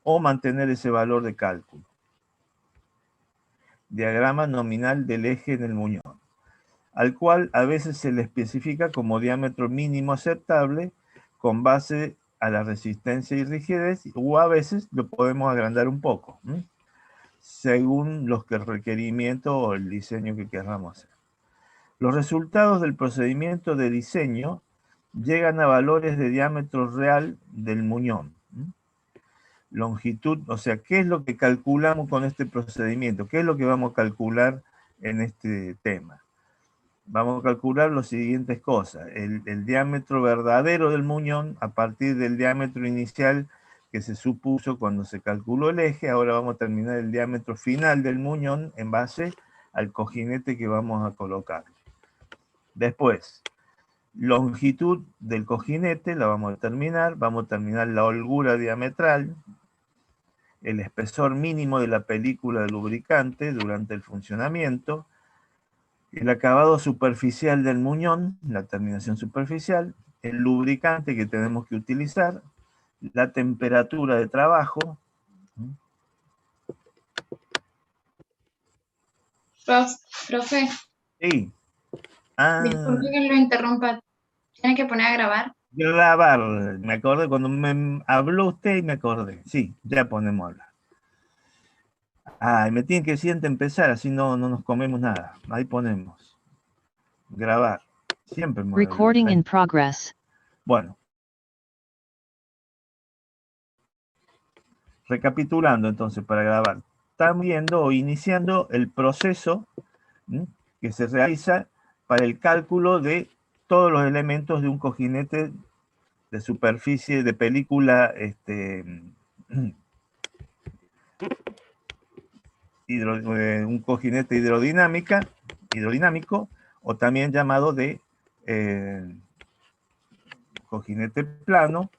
o mantener ese valor de cálculo. Diagrama nominal del eje en el muñón, al cual a veces se le especifica como diámetro mínimo aceptable con base a la resistencia y rigidez, o a veces lo podemos agrandar un poco, según los requerimientos o el diseño que queramos hacer. Los resultados del procedimiento de diseño llegan a valores de diámetro real del muñón. Longitud, o sea, ¿qué es lo que calculamos con este procedimiento? ¿Qué es lo que vamos a calcular en este tema? Vamos a calcular las siguientes cosas. El diámetro verdadero del muñón a partir del diámetro inicial que se supuso cuando se calculó el eje. Ahora vamos a terminar el diámetro final del muñón en base al cojinete que vamos a colocar. Después, longitud del cojinete la vamos a determinar. Vamos a determinar la holgura diametral, el espesor mínimo de la película de lubricante durante el funcionamiento, el acabado superficial del muñón, la terminación superficial, el lubricante que tenemos que utilizar, la temperatura de trabajo. Profe, Sí. disculpe que lo interrumpa. ¿Tiene que poner a grabar? Grabar, me acordé cuando me habló usted y me acordé. Sí, ya ponemos a hablar. Ay, me tienen que decir antes de empezar, así no nos comemos nada. Ahí ponemos. Grabar. Siempre me olvido. Recording in progress. Bueno. Recapitulando entonces para grabar. Están viendo o iniciando el proceso que se realiza para el cálculo de todos los elementos de un cojinete de superficie de película un cojinete hidrodinámico, o también llamado de cojinete plano,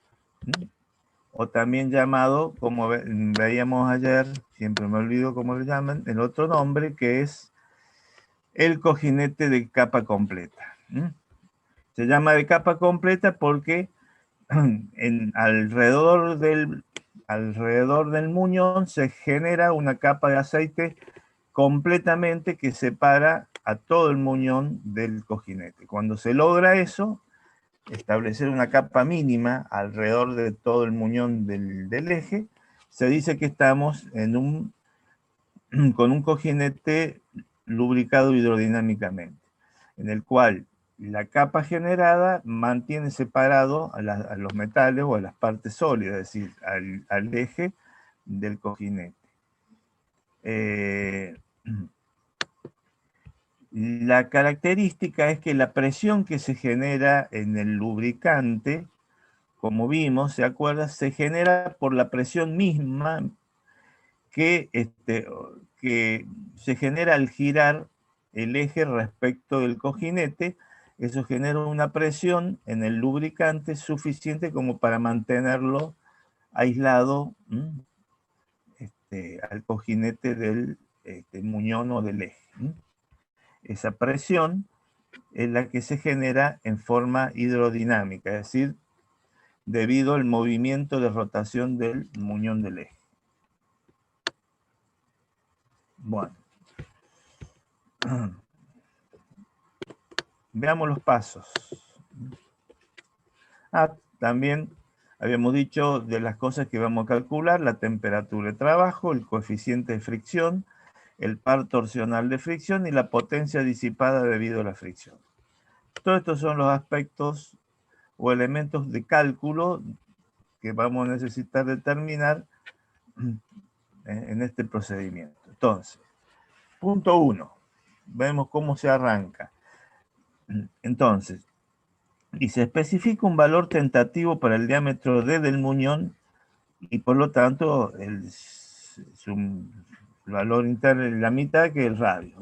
o también llamado, como veíamos ayer, siempre me olvido cómo le llaman, el otro nombre, que es el cojinete de capa completa. Se llama de capa completa porque alrededor del muñón se genera una capa de aceite completamente que separa a todo el muñón del cojinete. Cuando se logra eso, establecer una capa mínima alrededor de todo el muñón del eje, se dice que estamos con un cojinete lubricado hidrodinámicamente, en el cual la capa generada mantiene separado a los metales o a las partes sólidas, es decir, al eje del cojinete. La característica es que la presión que se genera en el lubricante, como vimos, ¿se acuerda? Se genera por la presión misma que se genera al girar el eje respecto del cojinete. Eso genera una presión en el lubricante suficiente como para mantenerlo aislado al cojinete del muñón o del eje. Esa presión es la que se genera en forma hidrodinámica, es decir, debido al movimiento de rotación del muñón del eje. Bueno. Veamos los pasos. También habíamos dicho de las cosas que vamos a calcular: la temperatura de trabajo, el coeficiente de fricción, el par torsional de fricción y la potencia disipada debido a la fricción. Todos estos son los aspectos o elementos de cálculo que vamos a necesitar determinar en este procedimiento. Entonces, punto 1. Vemos cómo se arranca. Entonces, y se especifica un valor tentativo para el diámetro D del muñón y por lo tanto su valor interno es la mitad que el radio.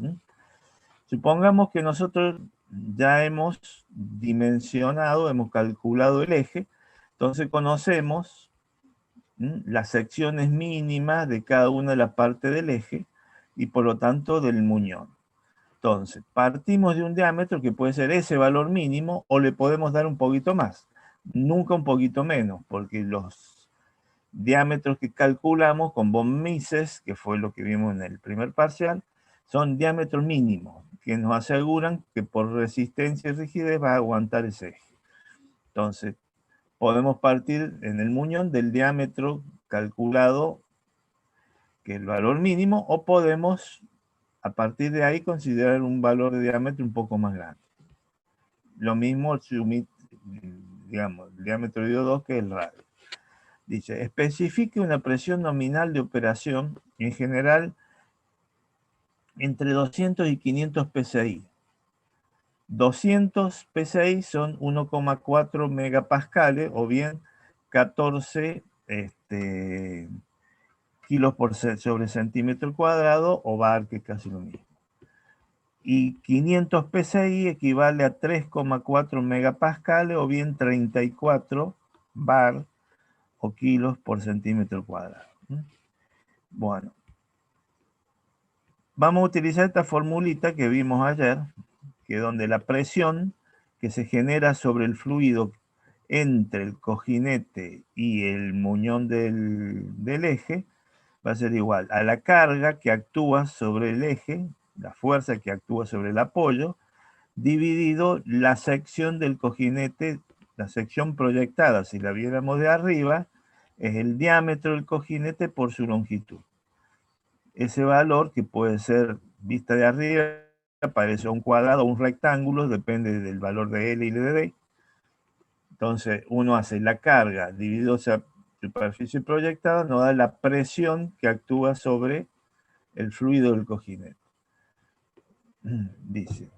Supongamos que nosotros ya hemos dimensionado, hemos calculado el eje, entonces conocemos las secciones mínimas de cada una de las partes del eje y por lo tanto del muñón. Entonces, partimos de un diámetro que puede ser ese valor mínimo o le podemos dar un poquito más. Nunca un poquito menos, porque diámetros que calculamos con von Mises, que fue lo que vimos en el primer parcial, son diámetros mínimos, que nos aseguran que por resistencia y rigidez va a aguantar ese eje. Entonces, podemos partir en el muñón del diámetro calculado, que es el valor mínimo, o podemos, a partir de ahí, considerar un valor de diámetro un poco más grande. Lo mismo, digamos, el diámetro de I2, que es el radio. Dice, especifique una presión nominal de operación, en general, entre 200 y 500 psi. 200 psi son 1,4 megapascales, o bien 14 kilos sobre centímetro cuadrado, o bar, que es casi lo mismo. Y 500 psi equivale a 3,4 megapascales, o bien 34 bar o kilos por centímetro cuadrado. Bueno, vamos a utilizar esta formulita que vimos ayer, que donde la presión que se genera sobre el fluido entre el cojinete y el muñón del eje va a ser igual a la carga que actúa sobre el eje, la fuerza que actúa sobre el apoyo, dividido la sección del cojinete, la sección proyectada, si la viéramos de arriba, es el diámetro del cojinete por su longitud. Ese valor, que puede ser vista de arriba, parece un cuadrado o un rectángulo, depende del valor de L y de D. Entonces, uno hace la carga dividido esa superficie proyectada, nos da la presión que actúa sobre el fluido del cojinete. Dice,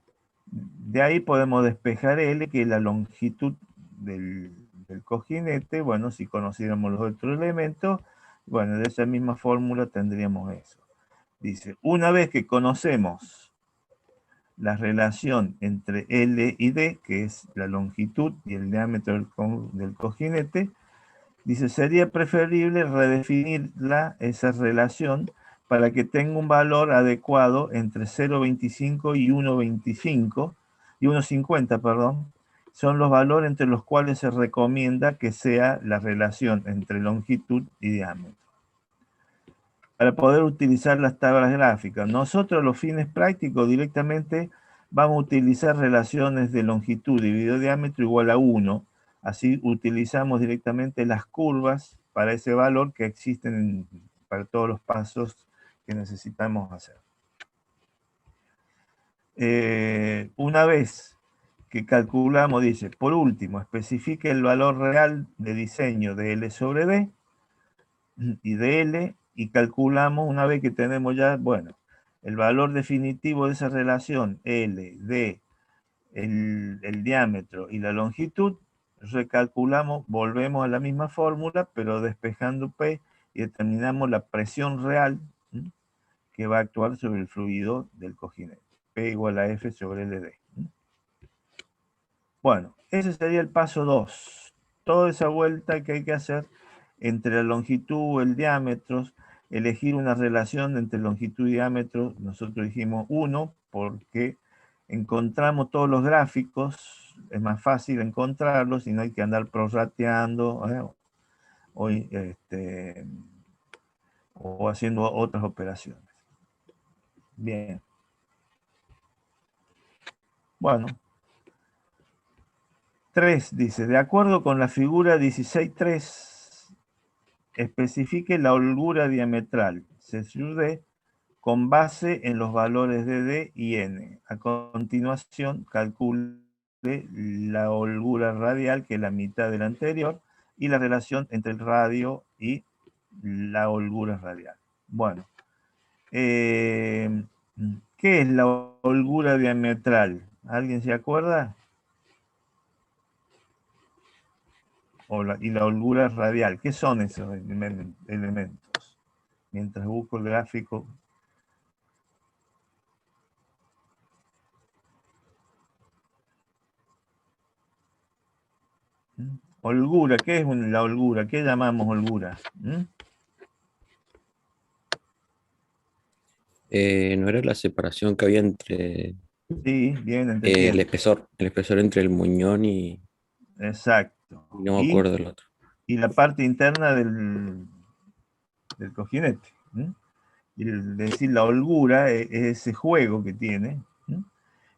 de ahí podemos despejar L, que es la longitud del cojinete. Bueno, si conociéramos los otros elementos, bueno, de esa misma fórmula tendríamos eso. Dice, una vez que conocemos la relación entre L y D, que es la longitud y el diámetro del cojinete, dice, sería preferible redefinir esa relación para que tenga un valor adecuado entre 0,25 y 1,25 y 1,50, perdón, son los valores entre los cuales se recomienda que sea la relación entre longitud y diámetro. Para poder utilizar las tablas gráficas, nosotros a los fines prácticos directamente vamos a utilizar relaciones de longitud dividido diámetro igual a 1. Así utilizamos directamente las curvas para ese valor que existen para todos los pasos que necesitamos hacer. Una vez que calculamos, dice, por último, especifique el valor real de diseño de L sobre D y de L, y calculamos, una vez que tenemos ya, bueno, el valor definitivo de esa relación, L, D, el diámetro y la longitud, recalculamos, volvemos a la misma fórmula, pero despejando P, y determinamos la presión real que va a actuar sobre el fluido del cojinete. P igual a F sobre LD. Bueno, ese sería el paso 2. Toda esa vuelta que hay que hacer entre la longitud, el diámetro, elegir una relación entre longitud y diámetro. Nosotros dijimos 1 porque encontramos todos los gráficos, es más fácil encontrarlos y no hay que andar prorrateando o haciendo otras operaciones. Bien. Bueno. 3 dice, de acuerdo con la figura 16.3, especifique la holgura diametral CSUD con base en los valores de D y N. A continuación, calcule la holgura radial, que es la mitad de la anterior, y la relación entre el radio y la holgura radial. Bueno, ¿qué es la holgura diametral? ¿Alguien se acuerda? Y la holgura radial. ¿Qué son esos elementos? Mientras busco el gráfico. Holgura, ¿qué es la holgura? ¿Qué llamamos holgura? ¿No era la separación que había entre Sí, bien, entre el espesor entre el muñón y exacto. no me acuerdo del otro? y la parte interna del cojinete. Y decir, la holgura es ese juego que tiene,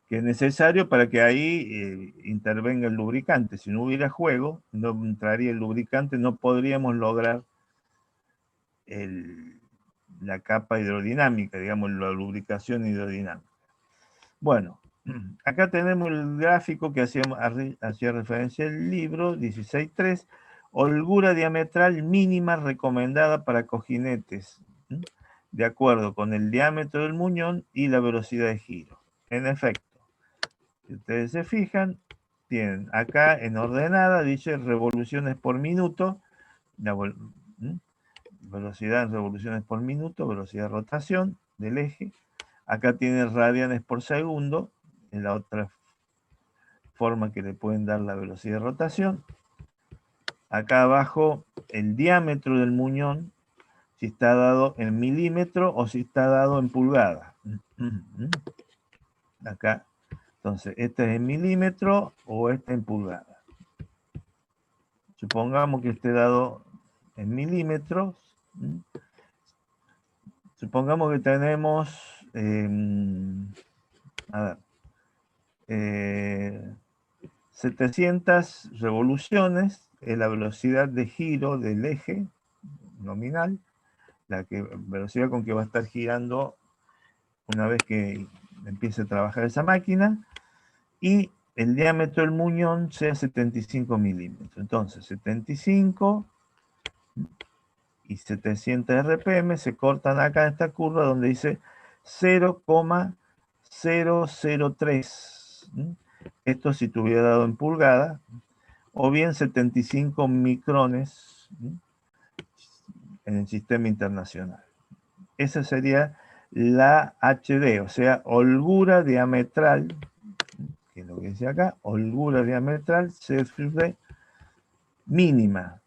que es necesario para que ahí intervenga el lubricante. Si no hubiera juego, no entraría el lubricante, no podríamos lograr la capa hidrodinámica, digamos, la lubricación hidrodinámica. Bueno, acá tenemos el gráfico que hacía referencia al libro 16.3, holgura diametral mínima recomendada para cojinetes, de acuerdo con el diámetro del muñón y la velocidad de giro. En efecto, si ustedes se fijan, tienen acá en ordenada, dice revoluciones por minuto, velocidad en revoluciones por minuto, velocidad de rotación del eje. Acá tiene radianes por segundo, en la otra forma que le pueden dar la velocidad de rotación. Acá abajo el diámetro del muñón, si está dado en milímetro o si está dado en pulgada. Acá, entonces, este es en milímetro o este en pulgada. Supongamos que esté dado en milímetros. Supongamos que tenemos, a ver, 700 revoluciones es la velocidad de giro del eje nominal, la velocidad con que va a estar girando una vez que empiece a trabajar esa máquina, y el diámetro del muñón sea 75 milímetros. Entonces, 75 y 700 RPM se cortan acá en esta curva donde dice 0,003. Esto si tuviera dado en pulgada, o bien 75 micrones en el sistema internacional. Esa sería la HD, o sea, holgura diametral, que es lo que dice acá, holgura diametral CFD mínima,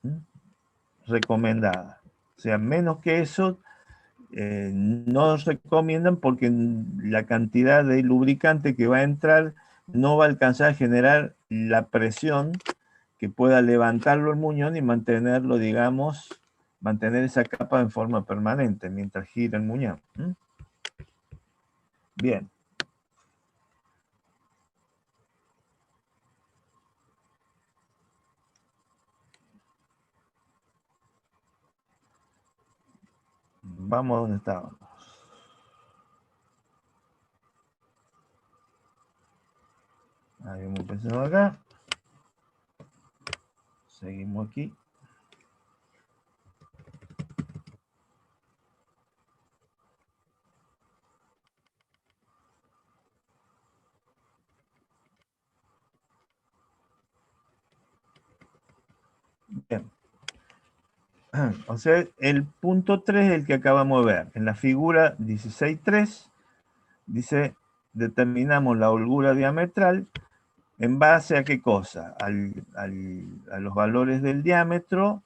recomendada. O sea, menos que eso no recomiendan porque la cantidad de lubricante que va a entrar no va a alcanzar a generar la presión que pueda levantarlo el muñón y mantenerlo, digamos, mantener esa capa en forma permanente mientras gira el muñón. Bien. Vamos a donde estábamos. Habíamos empezado acá. Seguimos aquí. Bien. O sea, el punto 3 es el que acabamos de ver. En la figura 16.3 dice, determinamos la holgura diametral en base a qué cosa? A los valores del diámetro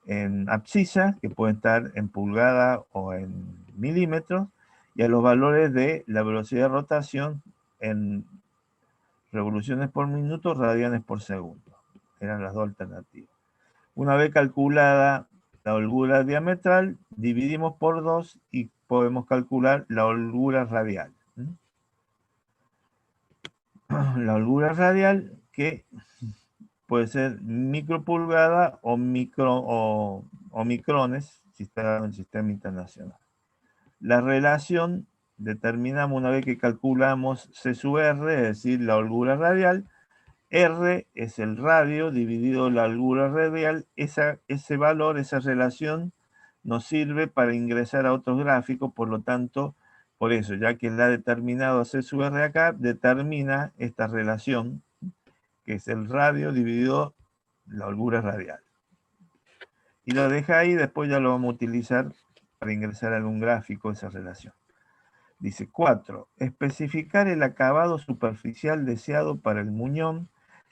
en abscisa, que pueden estar en pulgada o en milímetros, y a los valores de la velocidad de rotación en revoluciones por minuto, radianes por segundo. Eran las dos alternativas. Una vez calculada la holgura diametral, dividimos por 2 y podemos calcular la holgura radial. La holgura radial, que puede ser micropulgada o micrones, si está en el sistema internacional. La relación determinamos una vez que calculamos C sub R, es decir, la holgura radial. R es el radio dividido la holgura radial. Ese valor, esa relación, nos sirve para ingresar a otros gráficos, por lo tanto, por eso, ya que la ha determinado C sub R acá, determina esta relación, que es el radio dividido la holgura radial. Y lo deja ahí, después ya lo vamos a utilizar para ingresar a algún gráfico esa relación. Dice 4. Especificar el acabado superficial deseado para el muñón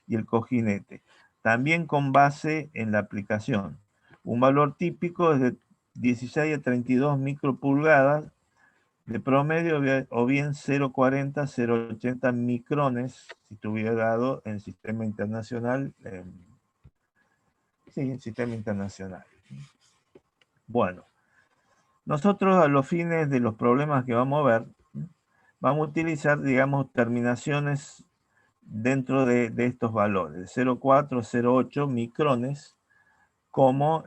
y el cojinete, también con base en la aplicación. Un valor típico es de 16 a 32 micropulgadas, de promedio o bien 0,40, 0,80 micrones, si tuviera dado en el sistema internacional Sí, el sistema internacional. Bueno, nosotros a los fines de los problemas que vamos a ver, vamos a utilizar, digamos, terminaciones dentro de estos valores, 0,4, 0,8 micrones como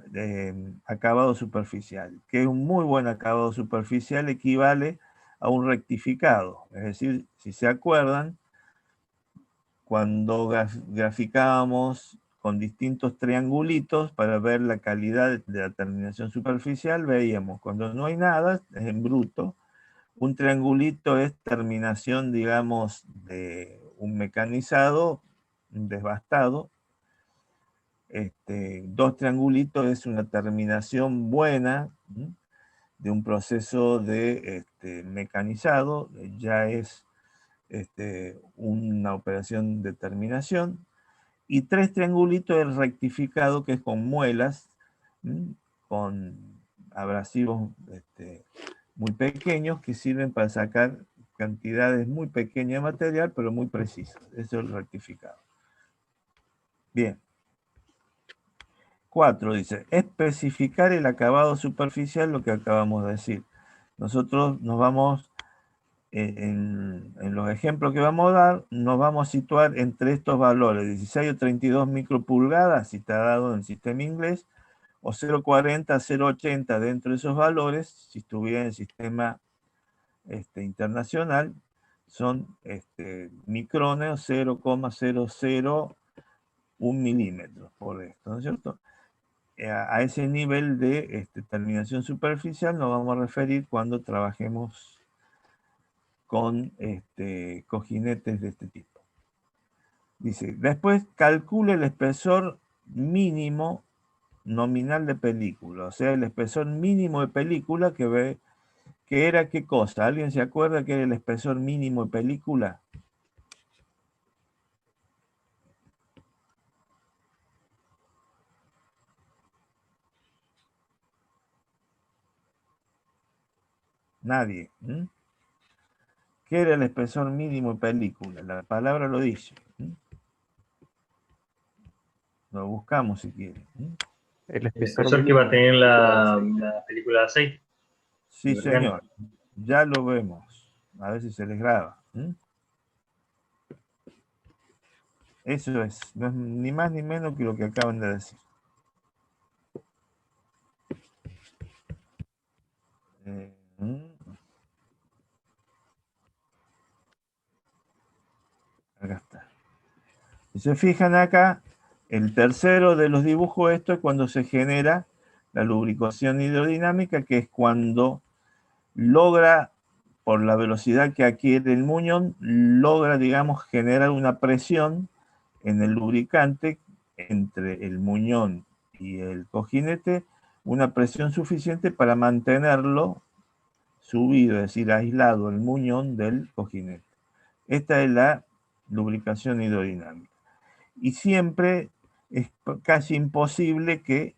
acabado superficial, que es un muy buen acabado superficial, equivale a un rectificado. Es decir, si se acuerdan, cuando graficábamos con distintos triangulitos para ver la calidad de la terminación superficial, veíamos cuando no hay nada, es en bruto. Un triangulito es terminación, digamos, de un mecanizado, un desbastado. Dos triangulitos es una terminación buena de un proceso de mecanizado, ya es una operación de terminación. Y tres triangulitos es rectificado, que es con muelas, con abrasivos muy pequeños que sirven para sacar cantidades muy pequeñas de material, pero muy precisas. Eso es el rectificado. Bien. 4 dice, especificar el acabado superficial, lo que acabamos de decir. Nosotros nos vamos, en los ejemplos que vamos a dar, nos vamos a situar entre estos valores, 16 o 32 micropulgadas, si está dado en el sistema inglés, o 0,40, 0,80 dentro de esos valores, si estuviera en el sistema internacional, son micrones o 0,001 milímetros por esto, ¿no es cierto? A ese nivel de terminación superficial nos vamos a referir cuando trabajemos con cojinetes de este tipo. Dice, después calcule el espesor mínimo nominal de película, o sea, el espesor mínimo de película que era qué cosa. ¿Alguien se acuerda que era el espesor mínimo de película? Nadie. ¿Qué era el espesor mínimo de película? La palabra lo dice. Lo buscamos si quieren. El El espesor espesor que iba a tener la película de aceite. Sí, señor. Ya lo vemos. A ver si se les graba. Eso es. No es ni más ni menos que lo que acaban de decir. Acá está. Si se fijan acá, el tercero de los dibujos, esto es cuando se genera la lubricación hidrodinámica, que es cuando logra, por la velocidad que adquiere el muñón, logra, digamos, generar una presión en el lubricante entre el muñón y el cojinete, una presión suficiente para mantenerlo subido, es decir, aislado el muñón del cojinete. Esta es la lubricación hidrodinámica. Y siempre es casi imposible que,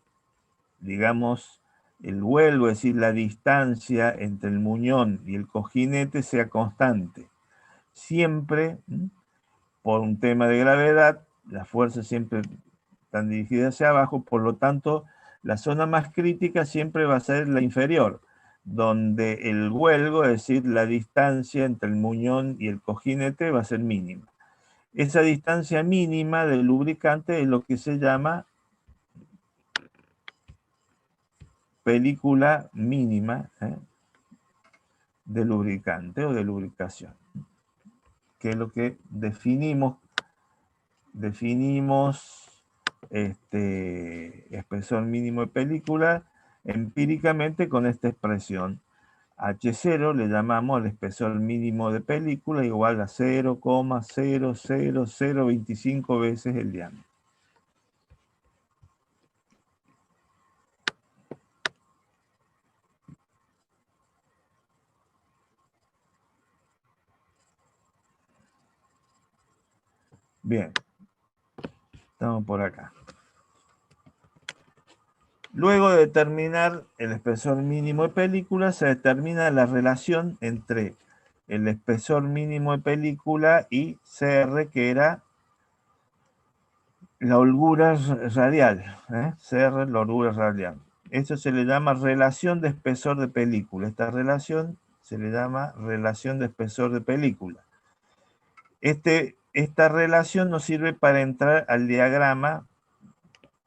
digamos, el vuelo, es decir, la distancia entre el muñón y el cojinete sea constante. Siempre, por un tema de gravedad, las fuerzas siempre están dirigidas hacia abajo, por lo tanto, la zona más crítica siempre va a ser la inferior, donde el vuelgo, es decir, la distancia entre el muñón y el cojinete va a ser mínima. Esa distancia mínima del lubricante es lo que se llama película mínima de lubricante o de lubricación, que es lo que definimos espesor mínimo de película empíricamente con esta expresión. H0 le llamamos el espesor mínimo de película igual a 0,00025 veces el diámetro. Bien, estamos por acá. Luego de determinar el espesor mínimo de película, se determina la relación entre el espesor mínimo de película y CR, que era la holgura radial, CR, la holgura radial. Esto se le llama relación de espesor de película. Esta relación se le llama relación de espesor de película. Esta relación nos sirve para entrar al diagrama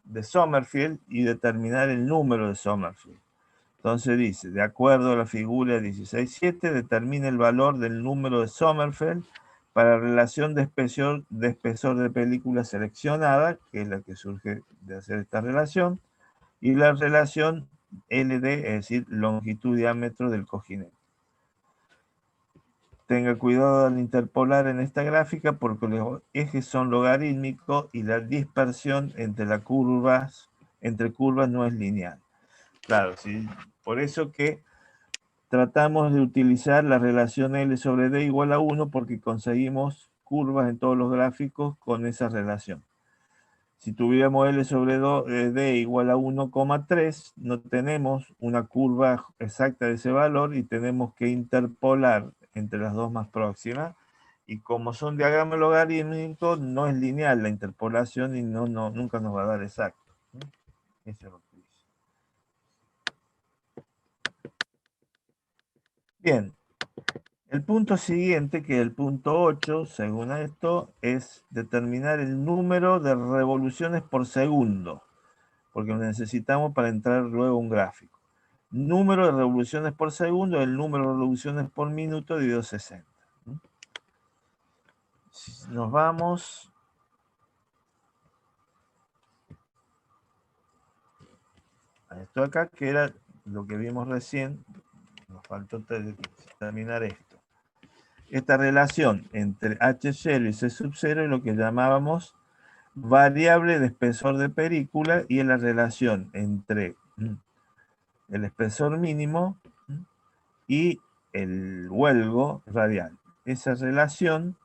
de Sommerfeld y determinar el número de Sommerfeld. Entonces dice, de acuerdo a la figura 16.7, determina el valor del número de Sommerfeld para relación de espesor de película seleccionada, que es la que surge de hacer esta relación, y la relación LD, es decir, longitud diámetro del cojinete. Tenga cuidado al interpolar en esta gráfica porque los ejes son logarítmicos y la dispersión entre curvas no es lineal. Claro, ¿sí? Por eso que tratamos de utilizar la relación L sobre D igual a 1 porque conseguimos curvas en todos los gráficos con esa relación. Si tuviéramos L sobre D igual a 1,3, no tenemos una curva exacta de ese valor y tenemos que interpolar entre las dos más próximas. Y como son diagramas logarítmicos, no es lineal la interpolación y nunca nos va a dar exacto. Eso es lo que dice. Bien. El punto siguiente, que es el punto 8, según esto, es determinar el número de revoluciones por segundo, porque lo necesitamos para entrar luego a un gráfico. Número de revoluciones por segundo, el número de revoluciones por minuto dividido 60. Si nos vamos a esto acá, que era lo que vimos recién, nos faltó terminar esto. Esta relación entre H0 y C sub 0 es lo que llamábamos variable de espesor de película y es la relación entre el espesor mínimo y el huelgo radial. Esa relación,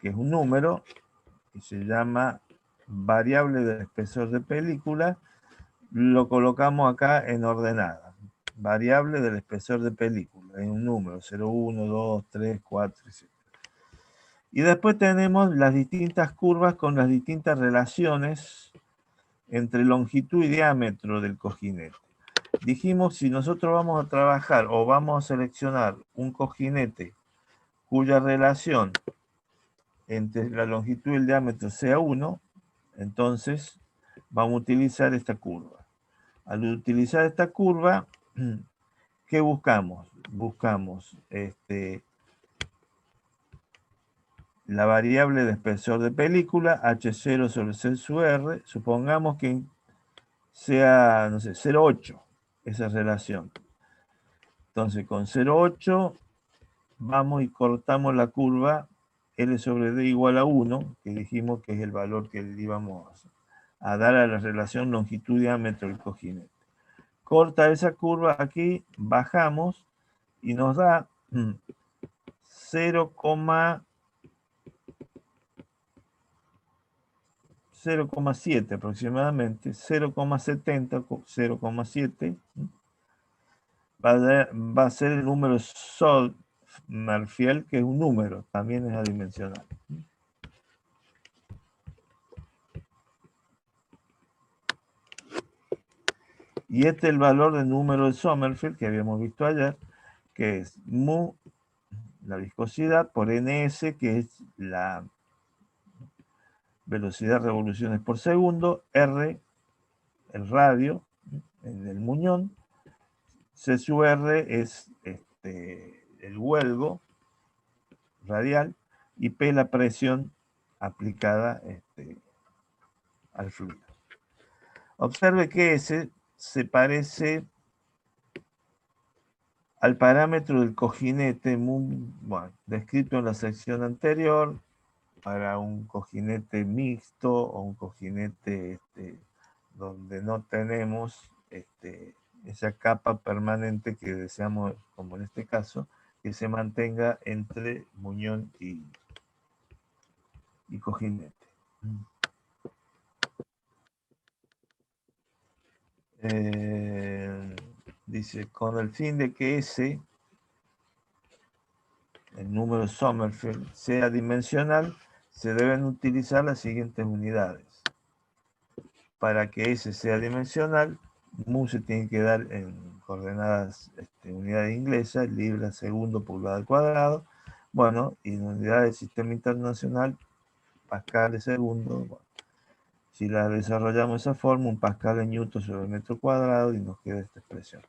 que es un número, que se llama variable del espesor de película, lo colocamos acá en ordenada. Variable del espesor de película, en un número, 0, 1, 2, 3, 4, etc. Y después tenemos las distintas curvas con las distintas relaciones entre longitud y diámetro del cojinete. Dijimos, si nosotros vamos a trabajar o vamos a seleccionar un cojinete cuya relación entre la longitud y el diámetro sea 1, entonces vamos a utilizar esta curva. Al utilizar esta curva, ¿qué buscamos? Buscamos la variable de espesor de película, H0 sobre C sub R, supongamos que sea, no sé, 0,8, esa relación. Entonces, con 0,8 vamos y cortamos la curva L sobre D igual a 1, que dijimos que es el valor que le íbamos a dar a la relación longitud-diámetro del cojinete. Corta esa curva aquí, bajamos y nos da 0,7 aproximadamente, 0,70, 0,7, va a ser el número Sommerfeld, que es un número, también es adimensional. Y este es el valor del número de Sommerfeld que habíamos visto ayer, que es mu, la viscosidad, por ns, que es la velocidad de revoluciones por segundo, r, el radio, en el muñón, C sub R es el huelgo radial y P la presión aplicada al fluido. Observe que S se parece al parámetro del cojinete descrito en la sección anterior para un cojinete mixto o un cojinete donde no tenemos esa capa permanente que deseamos, como en este caso, que se mantenga entre muñón y cojinete. Dice, con el fin de que S, el número de Sommerfeld, sea dimensional, se deben utilizar las siguientes unidades. Para que S sea dimensional, mu se tiene que dar en coordenadas, unidades inglesas, libra, segundo, pulgada al cuadrado. Bueno, y en unidades del sistema internacional, pascal de segundo. Bueno, si la desarrollamos de esa forma, un pascal en newton sobre metro cuadrado, y nos queda esta expresión.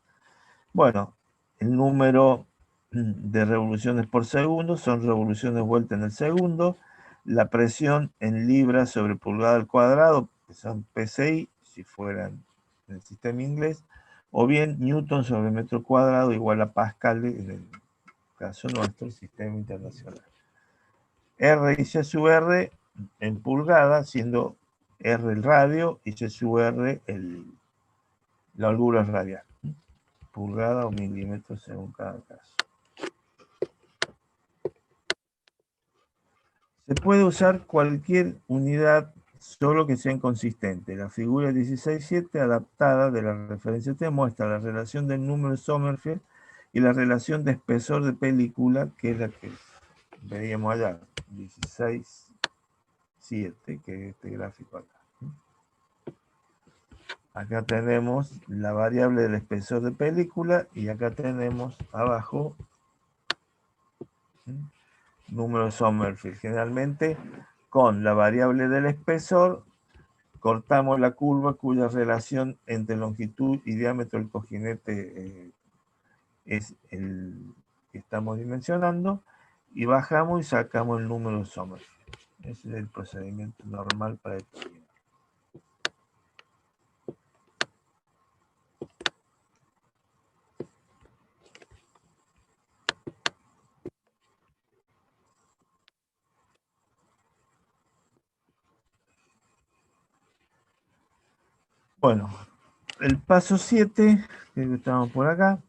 Bueno, el número de revoluciones por segundo son revoluciones vueltas en el segundo. La presión en libras sobre pulgada al cuadrado, que son PSI, si fueran en el sistema inglés, o bien newton sobre metro cuadrado igual a pascal, en el caso nuestro, el sistema internacional. R y C sub R en pulgada, siendo R el radio y C sub R la holgura radial. Pulgada o milímetros según cada caso. Se puede usar cualquier unidad, solo que sea inconsistente. La figura 16.7 adaptada de la referencia te muestra la relación del número de Sommerfeld y la relación de espesor de película, que es la que veíamos allá, 16.7, que es este gráfico acá. Acá tenemos la variable del espesor de película y acá tenemos abajo número de Sommerfeld. Generalmente con la variable del espesor cortamos la curva cuya relación entre longitud y diámetro del cojinete es el que estamos dimensionando, y bajamos y sacamos el número de Sommerfeld. Ese es el procedimiento normal para determinar. Bueno, el paso 7, que estamos por acá,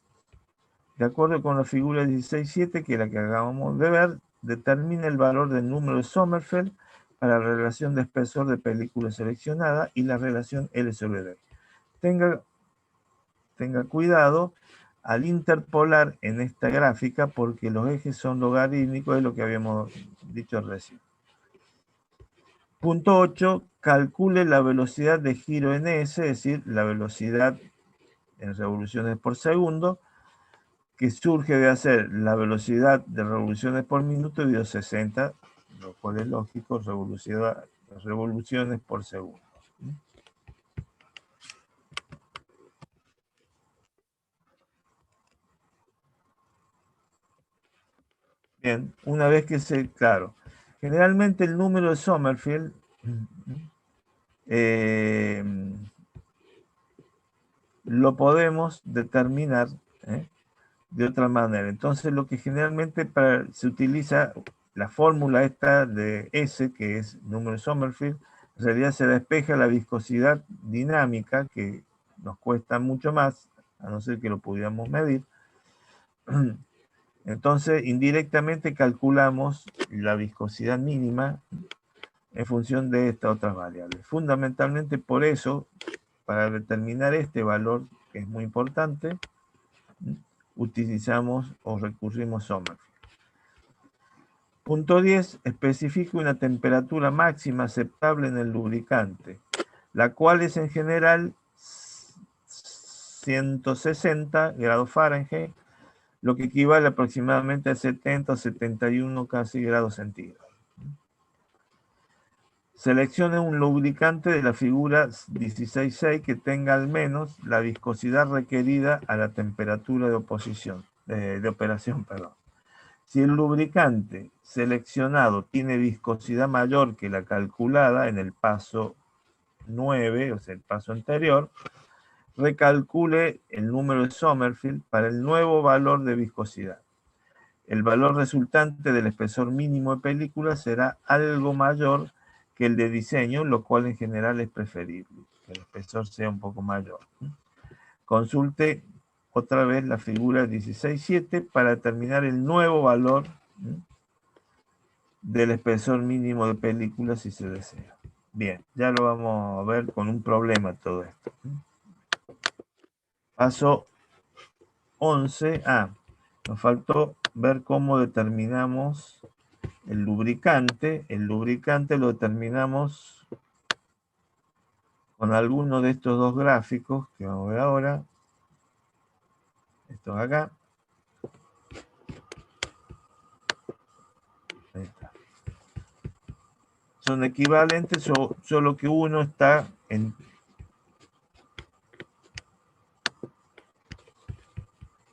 de acuerdo con la figura 16.7, que es la que acabamos de ver, determina el valor del número de Sommerfeld para la relación de espesor de película seleccionada y la relación L sobre D. Tenga cuidado al interpolar en esta gráfica, porque los ejes son logarítmicos, es lo que habíamos dicho recién. Punto 8, calcule la velocidad de giro en S, es decir, la velocidad en revoluciones por segundo, que surge de hacer la velocidad de revoluciones por minuto dividido 60, lo cual es lógico, revoluciones por segundo. Bien, una vez que claro, generalmente el número de Sommerfeld lo podemos determinar de otra manera. Entonces, lo que generalmente se utiliza, la fórmula esta de S, que es número de Sommerfeld, en realidad se despeja la viscosidad dinámica, que nos cuesta mucho más, a no ser que lo pudiéramos medir. Entonces, indirectamente calculamos la viscosidad mínima en función de estas otras variables. Fundamentalmente por eso, para determinar este valor, que es muy importante, utilizamos o recurrimos a Sommerfeld. Punto 10. Especifica una temperatura máxima aceptable en el lubricante, la cual es en general 160 grados Fahrenheit, lo que equivale aproximadamente a 70 o 71 casi grados centígrados. Seleccione un lubricante de la figura 16.6 que tenga al menos la viscosidad requerida a la temperatura de operación. Si el lubricante seleccionado tiene viscosidad mayor que la calculada en el paso 9, o sea, el paso anterior, recalcule el número de Sommerfeld para el nuevo valor de viscosidad. El valor resultante del espesor mínimo de película será algo mayor que el de diseño, lo cual en general es preferible, que el espesor sea un poco mayor. Consulte otra vez la figura 16.7 para determinar el nuevo valor del espesor mínimo de película si se desea. Bien, ya lo vamos a ver con un problema todo esto. Paso 11. Nos faltó ver cómo determinamos el lubricante lo determinamos con alguno de estos dos gráficos que vamos a ver ahora. Estos acá. Ahí está. Son equivalentes, solo que uno está en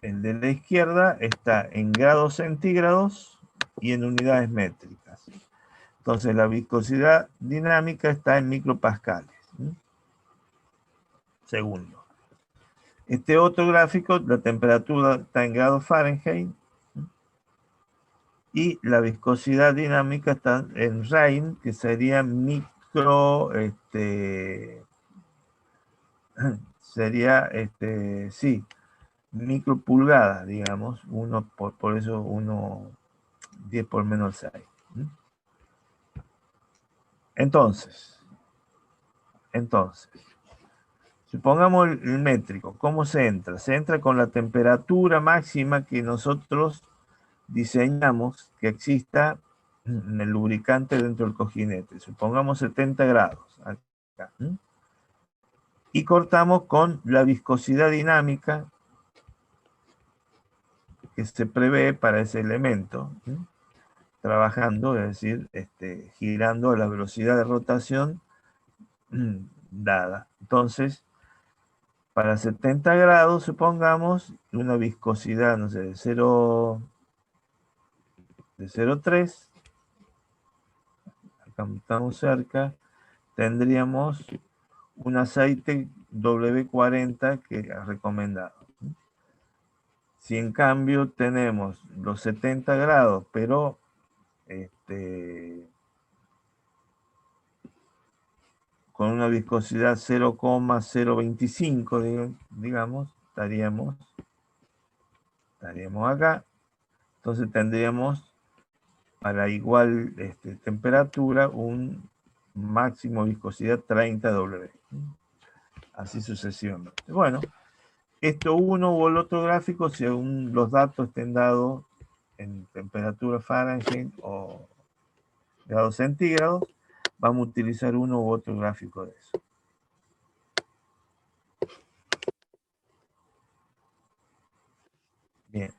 el de la izquierda está en grados centígrados y en unidades métricas. Entonces la viscosidad dinámica está en micropascales. Segundo. Este otro gráfico, la temperatura está en grados Fahrenheit y la viscosidad dinámica está en Rhein, que sería micropulgadas, digamos, por eso 10 por menos 6. Entonces, supongamos el métrico. ¿Cómo se entra? Se entra con la temperatura máxima que nosotros diseñamos que exista en el lubricante dentro del cojinete. Supongamos 70 grados. Acá. Y cortamos con la viscosidad dinámica que se prevé para ese elemento, trabajando, es decir, girando a la velocidad de rotación dada. Entonces, para 70 grados, supongamos, una viscosidad, no sé, de 0,3, acá estamos cerca, tendríamos un aceite W40 que es recomendado. Si en cambio tenemos los 70 grados, pero con una viscosidad 0,025, digamos, estaríamos acá. Entonces tendríamos para igual temperatura un máximo viscosidad 30 W. Así sucesivamente. Bueno, esto uno o el otro gráfico, según los datos estén dados en temperatura Fahrenheit o grados centígrados, vamos a utilizar uno u otro gráfico de eso. Bien.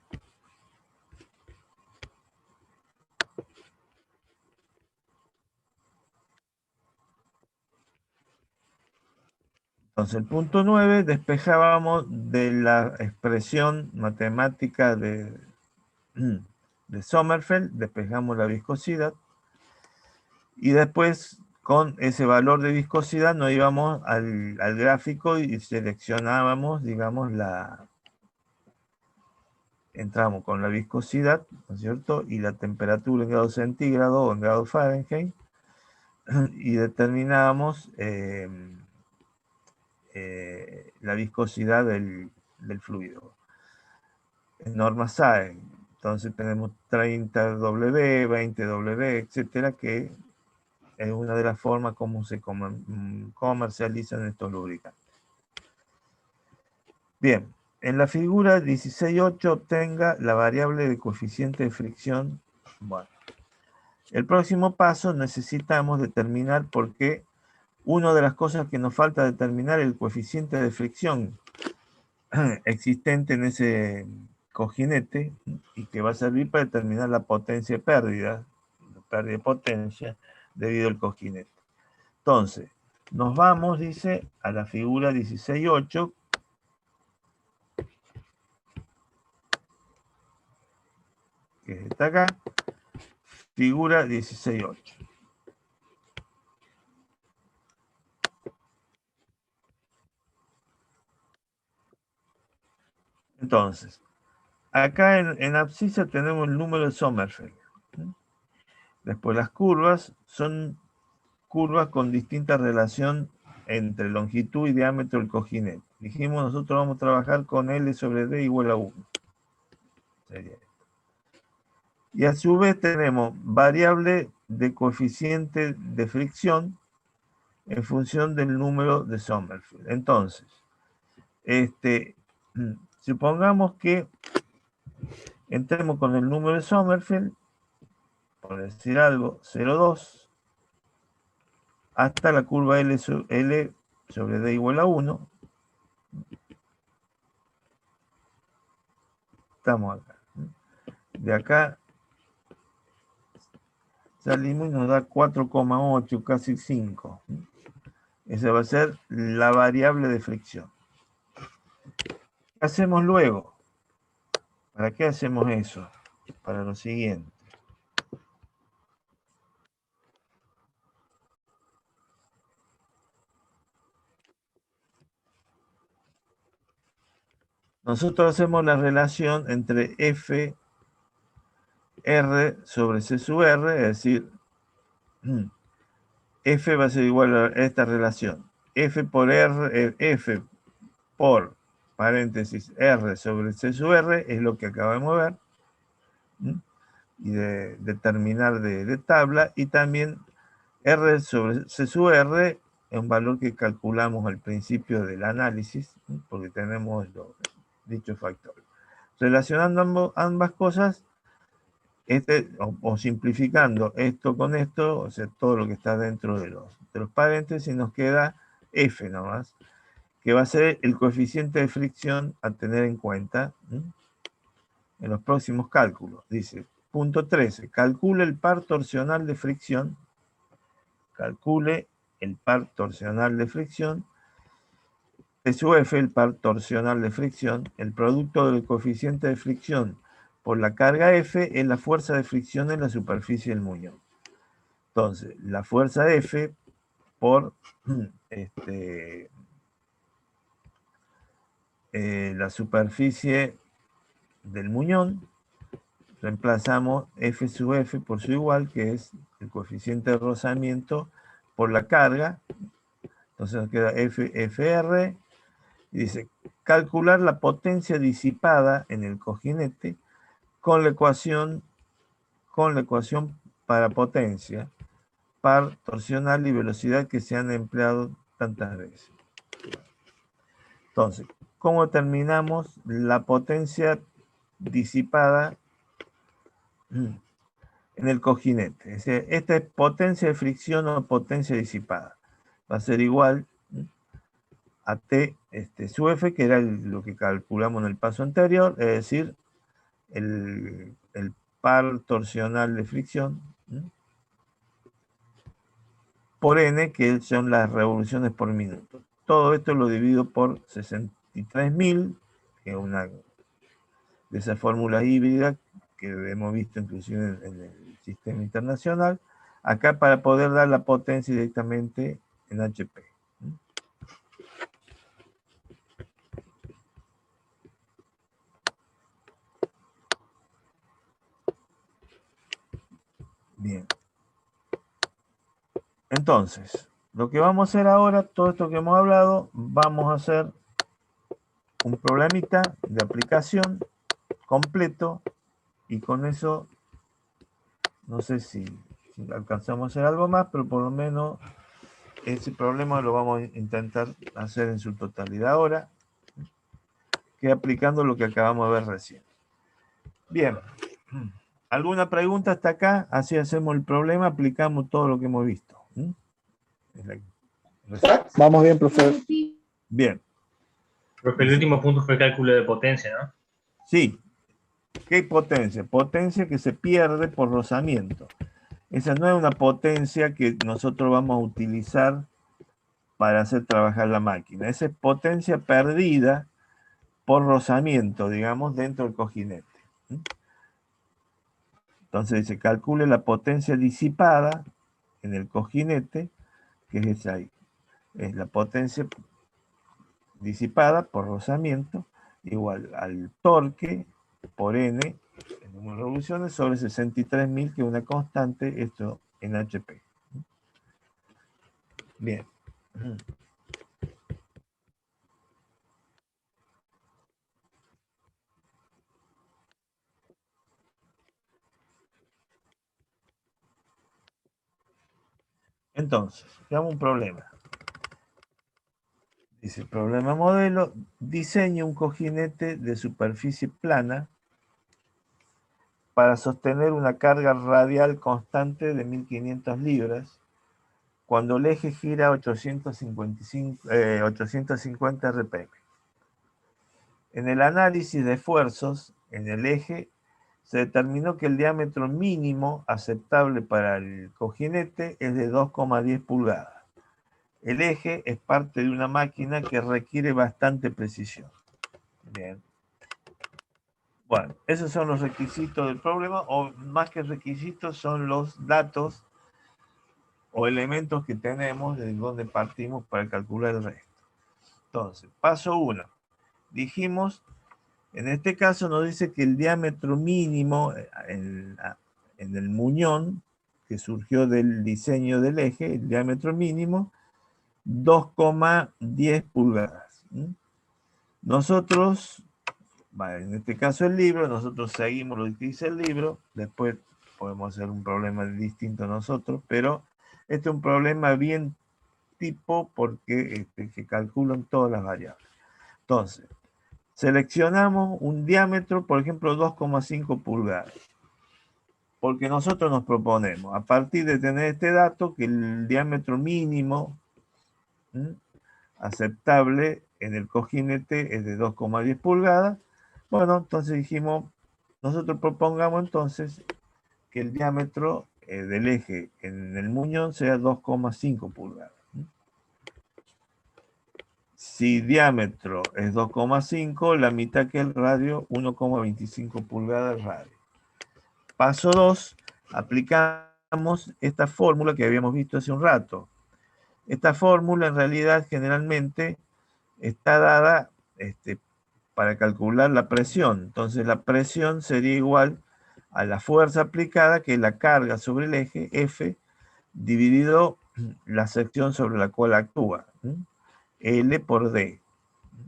Entonces, el punto 9, despejábamos de la expresión matemática de Sommerfeld, despejamos la viscosidad, y después con ese valor de viscosidad nos íbamos al gráfico y seleccionábamos, digamos, entramos con la viscosidad, ¿no es cierto? Y la temperatura en grados centígrados o en grados Fahrenheit, y determinábamos la viscosidad del fluido. En norma SAE, entonces tenemos 30 W, 20 W, etcétera, que es una de las formas como se comercializan estos lubricantes. Bien, en la figura 16.8 obtenga la variable de coeficiente de fricción. Bueno, el próximo paso necesitamos determinar por qué una de las cosas que nos falta determinar es el coeficiente de fricción existente en ese cojinete y que va a servir para determinar la potencia de pérdida de potencia debido al cojinete. Entonces, nos vamos, dice, a la figura 16.8, que es esta acá, figura 16.8. Entonces, acá en abscissa tenemos el número de Sommerfeld. Después las curvas son curvas con distinta relación entre longitud y diámetro del cojinete. Dijimos, nosotros vamos a trabajar con L sobre D igual a 1. Sería esto. Y a su vez tenemos variable de coeficiente de fricción en función del número de Sommerfeld. Entonces, supongamos que entremos con el número de Sommerfeld, por decir algo, 0,2, hasta la curva L sobre D igual a 1. Estamos acá. De acá salimos y nos da 4,8, casi 5. Esa va a ser la variable de fricción. ¿Qué hacemos luego? ¿Para qué hacemos eso? Para lo siguiente. Nosotros hacemos la relación entre F R sobre C sub R, es decir, F va a ser igual a esta relación. F por R, F por paréntesis R sobre C sub R es lo que acabamos de ver. Y de determinar de tabla. Y también R sobre C sub R es un valor que calculamos al principio del análisis, porque tenemos dichos factores. Relacionando ambas cosas, o simplificando esto con esto, o sea, todo lo que está dentro de los paréntesis, nos queda F nomás, que va a ser el coeficiente de fricción a tener en cuenta en los próximos cálculos. Dice, punto 13, calcule el par torsional de fricción, calcule el par torsional de fricción, T sub F, el par torsional de fricción, el producto del coeficiente de fricción por la carga F es la fuerza de fricción en la superficie del muñón. Entonces, la fuerza F por la superficie del muñón, reemplazamos F sub F por su igual, que es el coeficiente de rozamiento por la carga. Entonces nos queda FR, y dice, calcular la potencia disipada en el cojinete con la ecuación para potencia, par torsional y velocidad que se han empleado tantas veces. Entonces, ¿cómo determinamos la potencia disipada en el cojinete? Es decir, esta es potencia de fricción o potencia disipada. Va a ser igual a T sub F, que era lo que calculamos en el paso anterior, es decir, el par torsional de fricción, por N, que son las revoluciones por minuto. Todo esto lo divido por 63.000, que es una de esas fórmulas híbridas que hemos visto inclusive en el sistema internacional, acá para poder dar la potencia directamente en HP. Bien. Entonces, lo que vamos a hacer ahora, todo esto que hemos hablado, vamos a hacer un problemita de aplicación completo, y con eso, no sé si alcanzamos a hacer algo más, pero por lo menos ese problema lo vamos a intentar hacer en su totalidad ahora, que aplicando lo que acabamos de ver recién. Bien, ¿alguna pregunta hasta acá? Así hacemos el problema, aplicamos todo lo que hemos visto. Vamos bien, profesor. Bien. Profe, el último punto fue el cálculo de potencia, ¿no? Sí. ¿Qué potencia? Potencia que se pierde por rozamiento. Esa no es una potencia que nosotros vamos a utilizar para hacer trabajar la máquina. Esa es potencia perdida por rozamiento, digamos, dentro del cojinete. Entonces dice, calcule la potencia disipada en el cojinete, que es esa ahí. Es la potencia disipada por rozamiento, igual al torque por N, el número de revoluciones, sobre 63.000, que es una constante, esto en HP. Bien. Entonces, veamos un problema. Dice, problema modelo, diseñe un cojinete de superficie plana para sostener una carga radial constante de 1500 libras cuando el eje gira 850 RPM. En el análisis de esfuerzos en el eje se determinó que el diámetro mínimo aceptable para el cojinete es de 2,10 pulgadas. El eje es parte de una máquina que requiere bastante precisión. Bien. Bueno, esos son los requisitos del problema, o más que requisitos son los datos o elementos que tenemos de donde partimos para calcular el resto. Entonces, paso 1. Dijimos, en este caso nos dice que el diámetro mínimo en el muñón, que surgió del diseño del eje, el diámetro mínimo, 2,10 pulgadas. Nosotros, en este caso el libro, nosotros seguimos lo que dice el libro, después podemos hacer un problema distinto nosotros, pero este es un problema bien tipo porque que calculan todas las variables. Entonces, seleccionamos un diámetro, por ejemplo, 2,5 pulgadas, porque nosotros nos proponemos, a partir de tener este dato, que el diámetro mínimo aceptable en el cojinete es de 2,10 pulgadas. Bueno, entonces dijimos, nosotros propongamos entonces que el diámetro del eje en el muñón sea 2,5 pulgadas. Si diámetro es 2,5, la mitad que el radio, 1,25 pulgadas radio. Paso 2, aplicamos esta fórmula que habíamos visto hace un rato. Esta fórmula en realidad generalmente está dada para calcular la presión. Entonces la presión sería igual a la fuerza aplicada, que es la carga sobre el eje, F, dividido la sección sobre la cual actúa, L por D.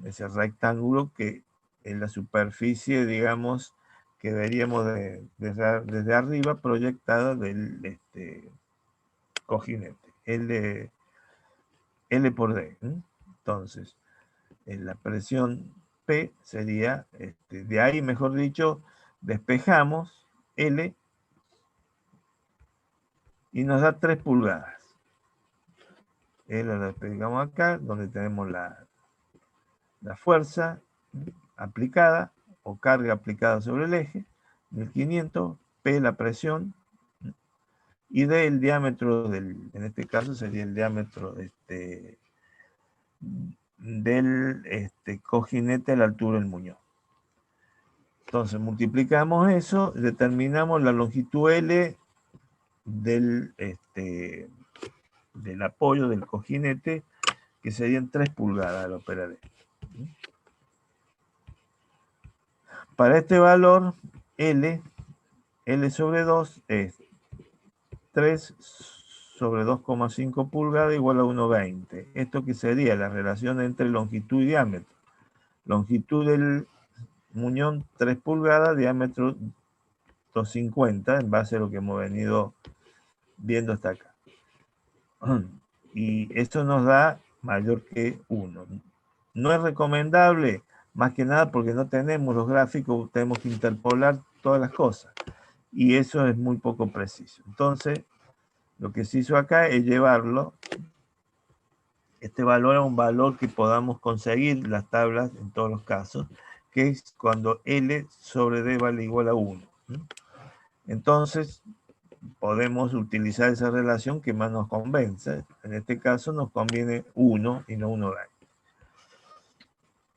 Ese rectángulo que es la superficie, digamos, que veríamos desde arriba proyectada del cojinete. L por D. Entonces, la presión P sería, de ahí, mejor dicho, despejamos L y nos da 3 pulgadas. L lo despegamos acá, donde tenemos la fuerza aplicada o carga aplicada sobre el eje, 1500, P la presión, y D el diámetro en este caso sería el diámetro del cojinete a la altura del muñón. Entonces multiplicamos eso, determinamos la longitud L del apoyo del cojinete, que serían 3 pulgadas al operar. Para este valor, L sobre 2 es 3 sobre 2,5 pulgadas igual a 1,20. Esto que sería la relación entre longitud y diámetro. Longitud del muñón 3 pulgadas, diámetro 250, en base a lo que hemos venido viendo hasta acá. Y esto nos da mayor que 1. No es recomendable, más que nada porque no tenemos los gráficos, tenemos que interpolar todas las cosas. Y eso es muy poco preciso. Entonces, lo que se hizo acá es llevarlo, este valor a un valor que podamos conseguir las tablas en todos los casos, que es cuando L sobre D vale igual a 1. Entonces, podemos utilizar esa relación que más nos convence. En este caso nos conviene 1 y no 1,20.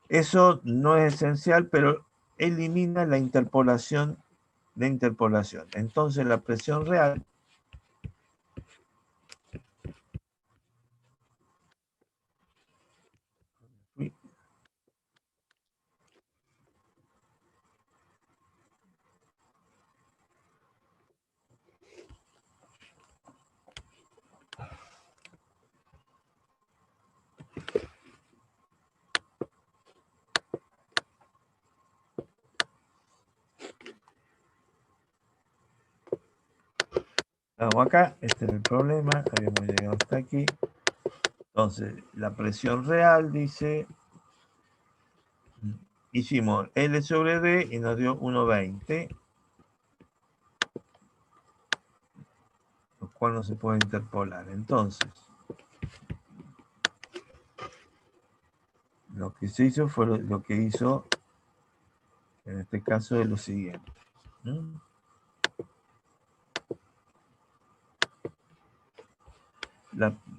Eso no es esencial, pero elimina la interpolación de interpolación. Entonces la presión real estamos acá, este es el problema, habíamos llegado hasta aquí. Entonces, la presión real dice, hicimos L sobre D y nos dio 1,20. cual no se puede interpolar. Entonces, lo que se hizo fue lo que hizo, en este caso, es lo siguiente.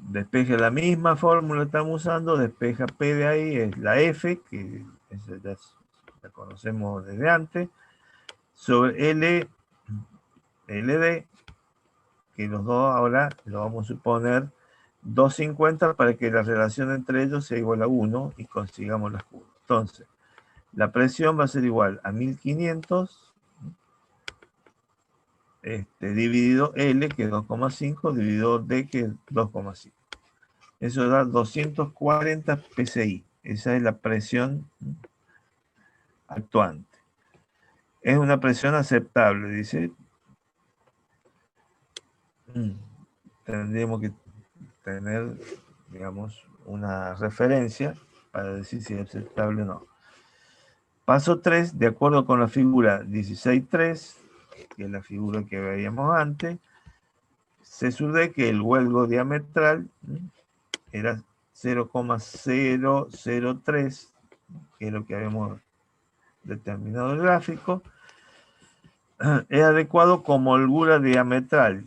Despeje la misma fórmula que estamos usando, despeja P de ahí, es la F, que ya la conocemos desde antes, sobre LD, que los dos ahora lo vamos a suponer 250 para que la relación entre ellos sea igual a 1 y consigamos las curvas. Entonces, la presión va a ser igual a 1500 dividido L, que es 2,5, dividido D, que es 2,5. Eso da 240 PSI. Esa es la presión actuante. Es una presión aceptable, dice. Tendríamos que tener, digamos, una referencia para decir si es aceptable o no. Paso 3, de acuerdo con la figura 16.3, que es la figura que veíamos antes, se sube que el huelgo diametral era 0,003, que es lo que habíamos determinado en el gráfico, es adecuado como holgura diametral,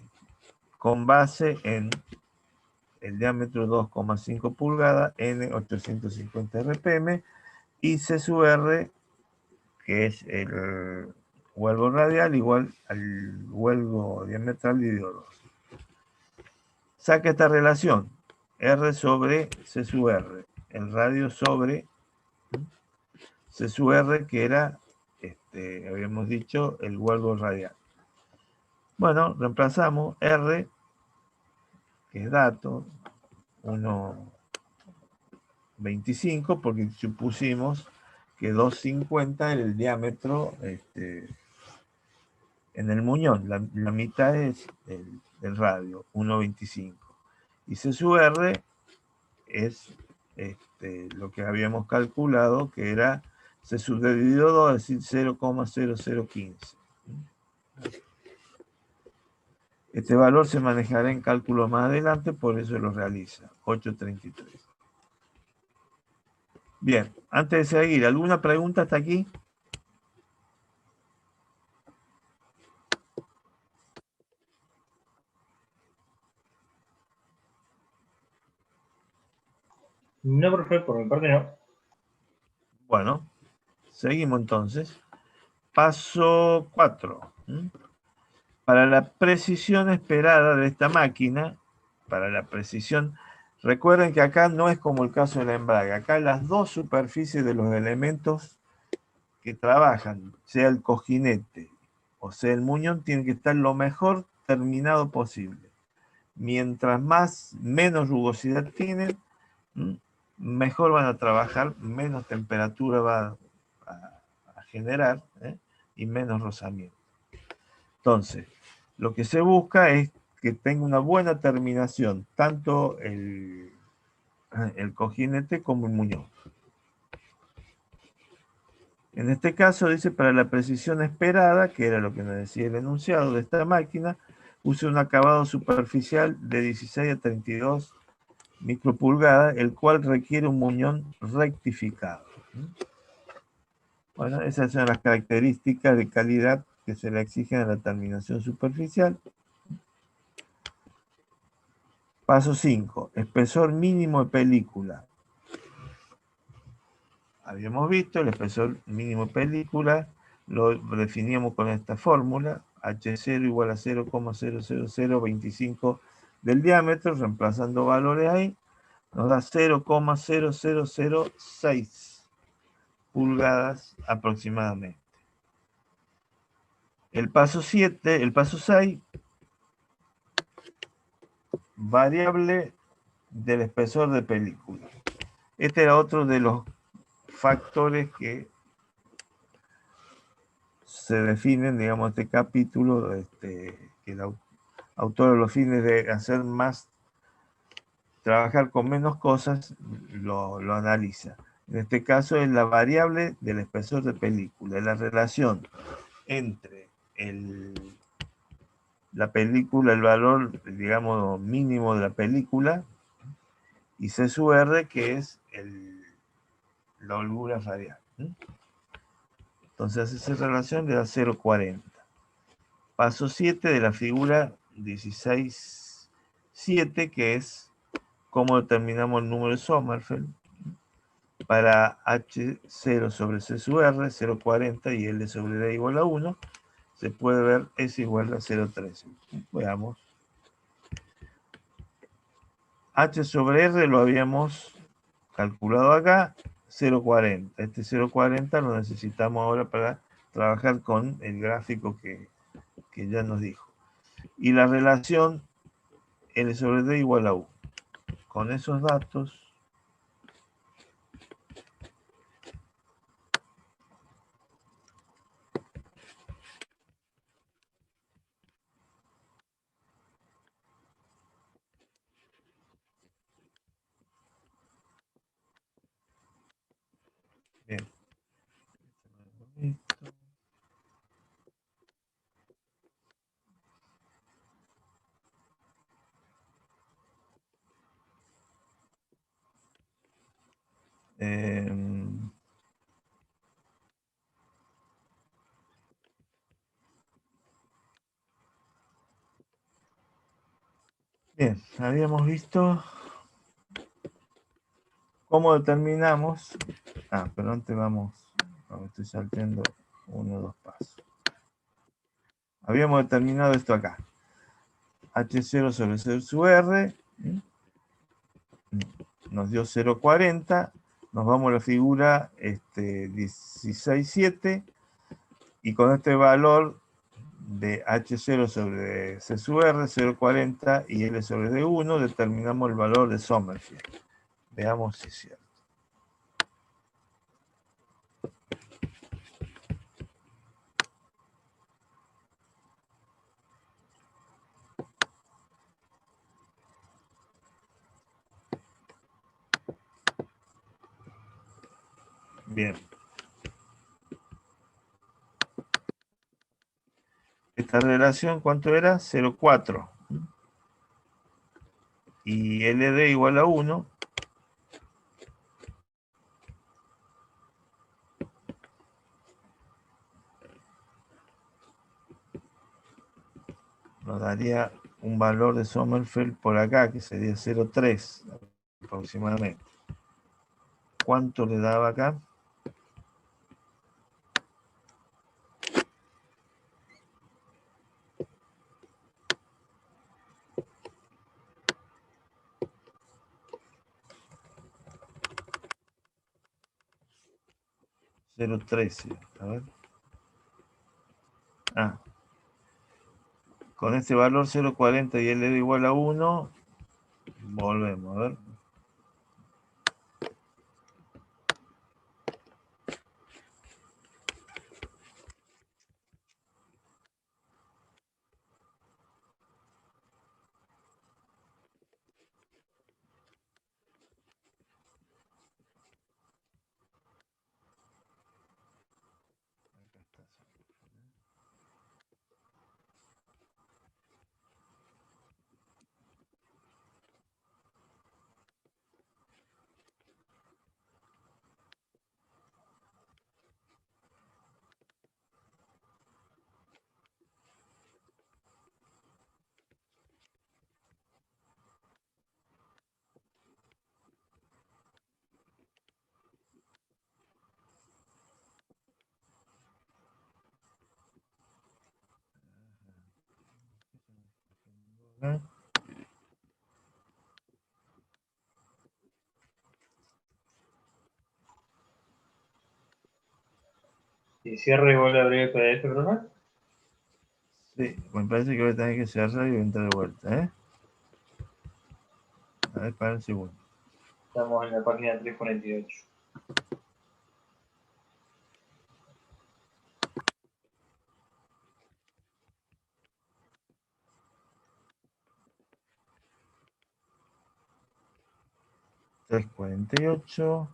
con base en el diámetro 2,5 pulgadas, N 850 RPM, y C sub R, que es el huelgo radial, igual al huelgo diametral dividido 2. Saca esta relación, R sobre C sub R, el radio sobre C sub R, que era, habíamos dicho, el huelgo radial. Bueno, reemplazamos R, que es dato, 1,25, porque supusimos que 2,50 era el diámetro en el muñón. La mitad es el radio, 1,25. Y C sub R es lo que habíamos calculado, que era C sub D dividido 2, es decir, 0,0015. Este valor se manejará en cálculo más adelante, por eso lo realiza, 8.33. Bien, antes de seguir, ¿alguna pregunta hasta aquí? No, profe, por mi parte no. Bueno, seguimos entonces. Paso 4. Para la precisión esperada de esta máquina, para la precisión, recuerden que acá no es como el caso del embrague. Acá las dos superficies de los elementos que trabajan, sea el cojinete o sea el muñón, tienen que estar lo mejor terminado posible. Mientras menos rugosidad tienen, mejor van a trabajar, menos temperatura va a generar, y menos rozamiento. Entonces, lo que se busca es que tenga una buena terminación, tanto el cojinete como el muñón. En este caso dice, para la precisión esperada, que era lo que nos decía el enunciado de esta máquina, use un acabado superficial de 16 a 32 micropulgadas, el cual requiere un muñón rectificado. Bueno, esas son las características de calidad que se le exigen a la terminación superficial. Paso 5, espesor mínimo de película. Habíamos visto el espesor mínimo de película, lo definíamos con esta fórmula, H0 igual a 0,00025 del diámetro, reemplazando valores ahí, nos da 0,0006 pulgadas aproximadamente. El paso 7, el paso 6, variable del espesor de película. Este era otro de los factores que se definen, digamos, este capítulo, que el autor a los fines de hacer más, trabajar con menos cosas, lo analiza. En este caso es la variable del espesor de película, la relación entre el la película, el valor, digamos, mínimo de la película, y C sub R, que es la holgura radial. Entonces esa relación le da 0,40. Paso 7 de la figura 16.7, que es cómo determinamos el número de Sommerfeld para H0 sobre C sub R, 0,40, y L sobre D igual a 1. Se puede ver S igual a 0,13. Veamos. H sobre R lo habíamos calculado acá, 0,40. Este 0,40 lo necesitamos ahora para trabajar con el gráfico que ya nos dijo. Y la relación L sobre D igual a 1. Con esos datos, bien. Bien, habíamos visto cómo determinamos. Pero antes vamos, estoy saltando 1 o 2 pasos. Habíamos determinado esto acá. H0 sobre C sub R nos dio 0,40. Nos vamos a la figura 16.7, y con este valor de H0 sobre C sub R, 0,40, y L sobre D1, determinamos el valor de Sommerfeld. Veamos si es cierto. Bien. Esta relación, ¿cuánto era? 0,4. Y LD igual a 1. Nos daría un valor de Sommerfeld por acá, que sería 0,3 aproximadamente. ¿Cuánto le daba acá? $0,13. A ver. Con este valor 0,40 y L igual a 1, volvemos a ver. ¿Eh? Si cierro y vuelvo a abrir el PDF, ¿verdad? Sí, me parece que voy a tener que cerrar y voy a entrar de vuelta, ¿eh? A ver, para un segundo. Estamos en la página 348. $3,48.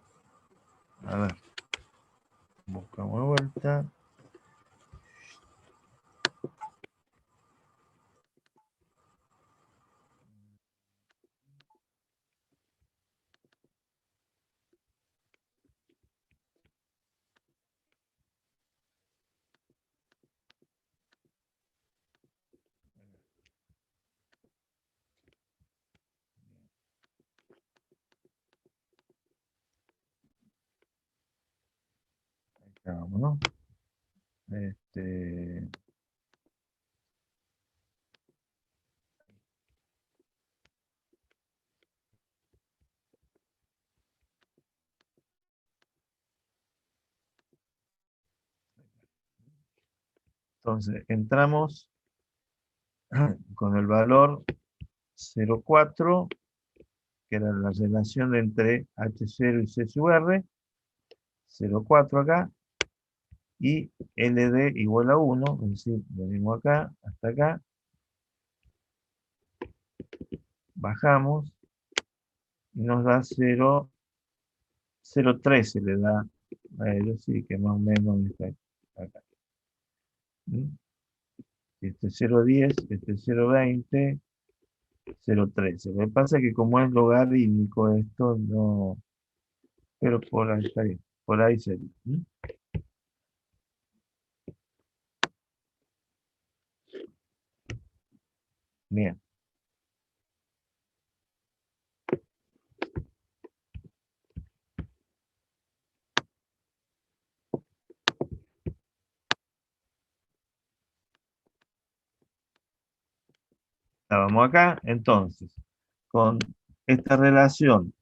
A ver. Buscamos de vuelta. Vamos, ¿no? Este, entonces, entramos con el valor 0,4, que era la relación entre H0 y C sub R, 0,4 acá, y LD igual a 1, es decir, venimos acá, hasta acá, bajamos, y nos da 0,13 le da a ellos, sí, que más o menos está acá. ¿Mm? Este es 0,10, este es 0,20, 0,13. Lo que pasa es que como es logarítmico esto, no... Pero por ahí está bien, por ahí sería. ¿Mm? Bien. Vamos acá, entonces, con esta relación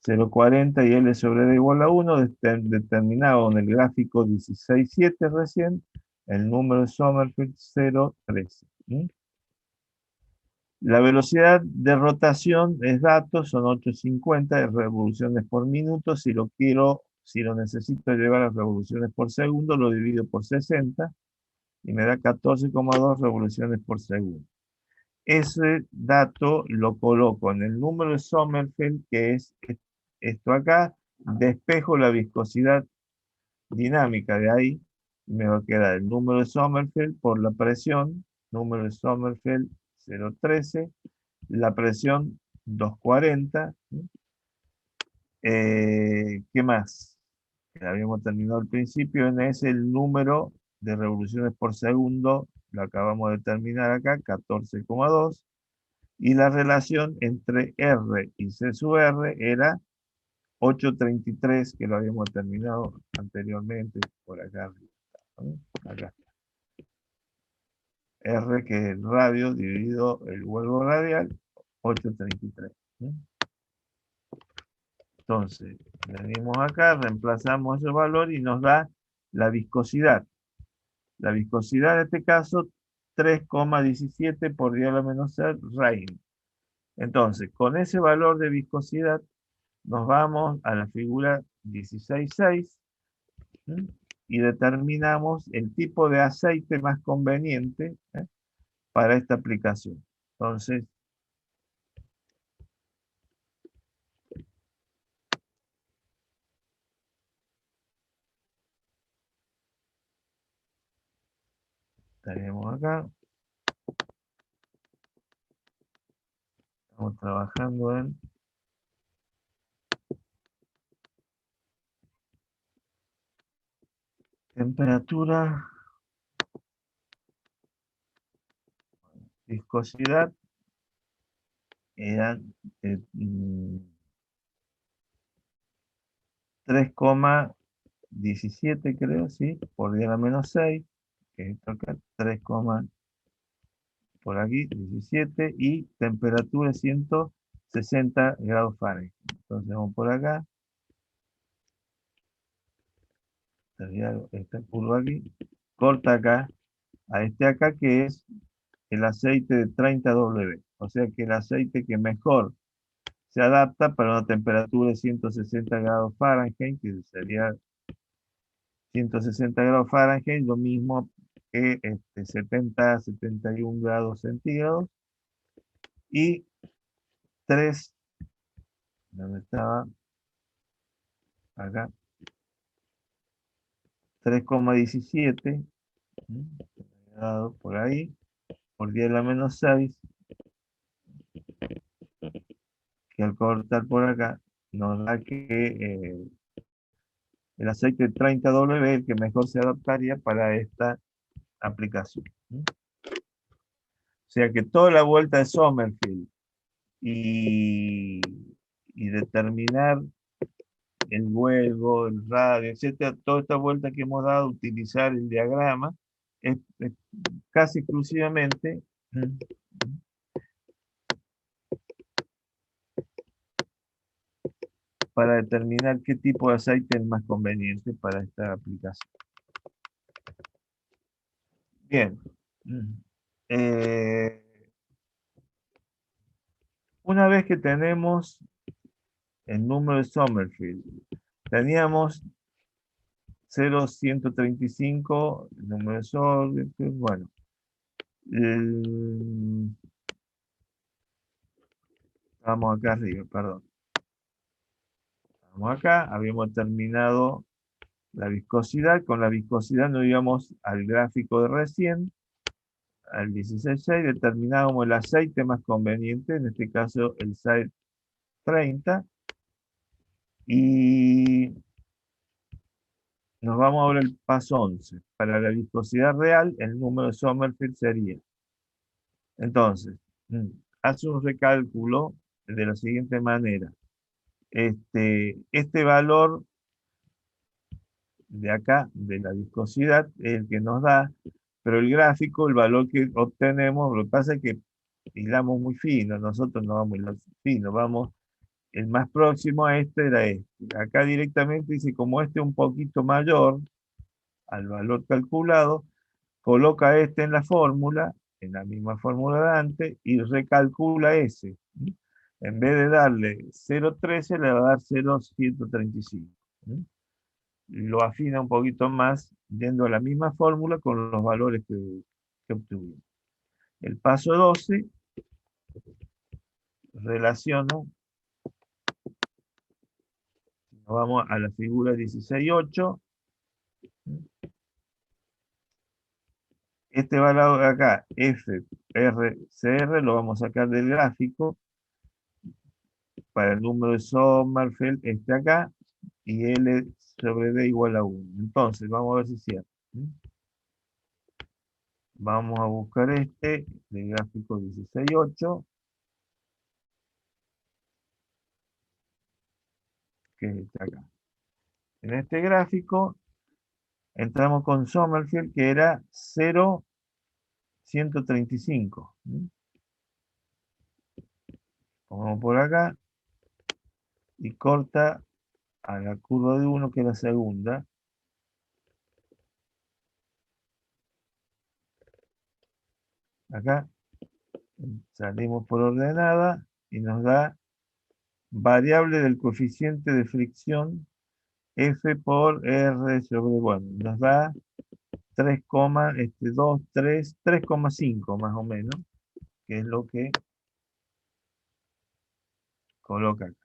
0,40 y L sobre D igual a 1, determinado en el gráfico 16,7 recién, el número de Sommerfeld 0,13. ¿Mm? La velocidad de rotación es datos, son 850 de revoluciones por minuto. Si lo necesito llevar a revoluciones por segundo, lo divido por 60 y me da 14,2 revoluciones por segundo. Ese dato lo coloco en el número de Sommerfeld, que es esto acá, despejo la viscosidad dinámica de ahí, y me va a quedar el número de Sommerfeld por la presión, número de Sommerfeld 0,13, la presión 240. ¿Qué más? Que habíamos terminado al principio, es el número de revoluciones por segundo, lo acabamos de terminar acá, 14,2. Y la relación entre R y C sub R era 8,33, que lo habíamos terminado anteriormente por acá arriba, ¿no? Acá. R, que es el radio, dividido el vuelvo radial, 8,33. ¿No? Entonces, venimos acá, reemplazamos ese valor y nos da la viscosidad. La viscosidad en este caso, 3,17 por 10 a la menos 6 Rain. Entonces, con ese valor de viscosidad, nos vamos a la figura 16,6 y determinamos el tipo de aceite más conveniente para esta aplicación. Entonces, estaremos acá. Estamos trabajando en temperatura, viscosidad, eran 3,17 creo, ¿sí? Por 10 a la menos 6, que esto acá, 3, por aquí, 17, y temperatura 160 grados Fahrenheit. Entonces vamos por acá, esta curva aquí, corta acá, a este acá que es el aceite de 30W, o sea que el aceite que mejor se adapta para una temperatura de 160 grados Fahrenheit, que sería 160 grados Fahrenheit, lo mismo que 70, 71 grados centígrados, y 3, ¿dónde estaba? Acá, 3,17 grados por ahí, por 10 a la menos 6, que al cortar por acá, nos da que el aceite 30W es el que mejor se adaptaría para esta aplicación. O sea que toda la vuelta de Sommerfeld y determinar el vuelvo, el radio, etcétera, toda esta vuelta que hemos dado, utilizar el diagrama, es casi exclusivamente para determinar qué tipo de aceite es más conveniente para esta aplicación. Bien. Eh, una vez que tenemos el número de Sommerfeld, teníamos 0,135, el número de Sommerfeld, bueno. Vamos acá arriba, perdón. Vamos acá, habíamos terminado la viscosidad. Con la viscosidad nos íbamos al gráfico de recién, al 16.6, determinábamos el aceite más conveniente, en este caso el 630, y nos vamos ahora al paso 11. Para la viscosidad real, el número de Sommerfeld sería. Entonces, hace un recálculo de la siguiente manera. Este valor de acá, de la viscosidad, es el que nos da, pero el gráfico, el valor que obtenemos, lo que pasa es que hilamos muy fino, nosotros no vamos a fino, vamos, el más próximo a este era este. Acá directamente dice, como este es un poquito mayor al valor calculado, coloca este en la fórmula, en la misma fórmula de antes, y recalcula ese. En vez de darle 0,13, le va a dar 0,135. Lo afina un poquito más, yendo a la misma fórmula con los valores que obtuvimos. El paso 12 relaciona, nos vamos a la figura 16.8, este valor de acá, F, R, CR, lo vamos a sacar del gráfico, para el número de Sommerfeld, este acá, y L sobre D igual a 1. Entonces, vamos a ver si es cierto. Vamos a buscar este, del gráfico 16.8, que es este acá. En este gráfico, entramos con Sommerfeld, que era 0,135. Vamos por acá, y corta a la curva de 1, que es la segunda. Acá salimos por ordenada y nos da variable del coeficiente de fricción F por R sobre, bueno, nos da 3,5 más o menos, que es lo que coloca acá.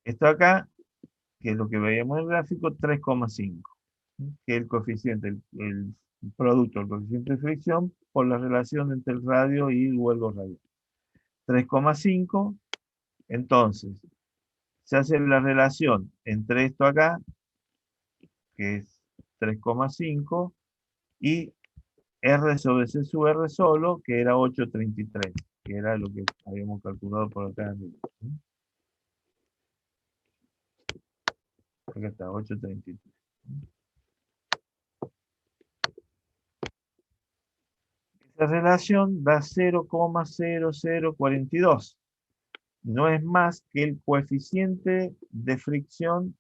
Esto acá, que es lo que veíamos en el gráfico, 3,5, que es el coeficiente, el producto, el coeficiente de fricción por la relación entre el radio y el vuelvo radial. 3,5, entonces, se hace la relación entre esto acá, que es 3,5, y R sobre C sub R solo, que era 833, que era lo que habíamos calculado por acá arriba. Acá está, 833. Esa relación da 0,0042. No es más que el coeficiente de fricción,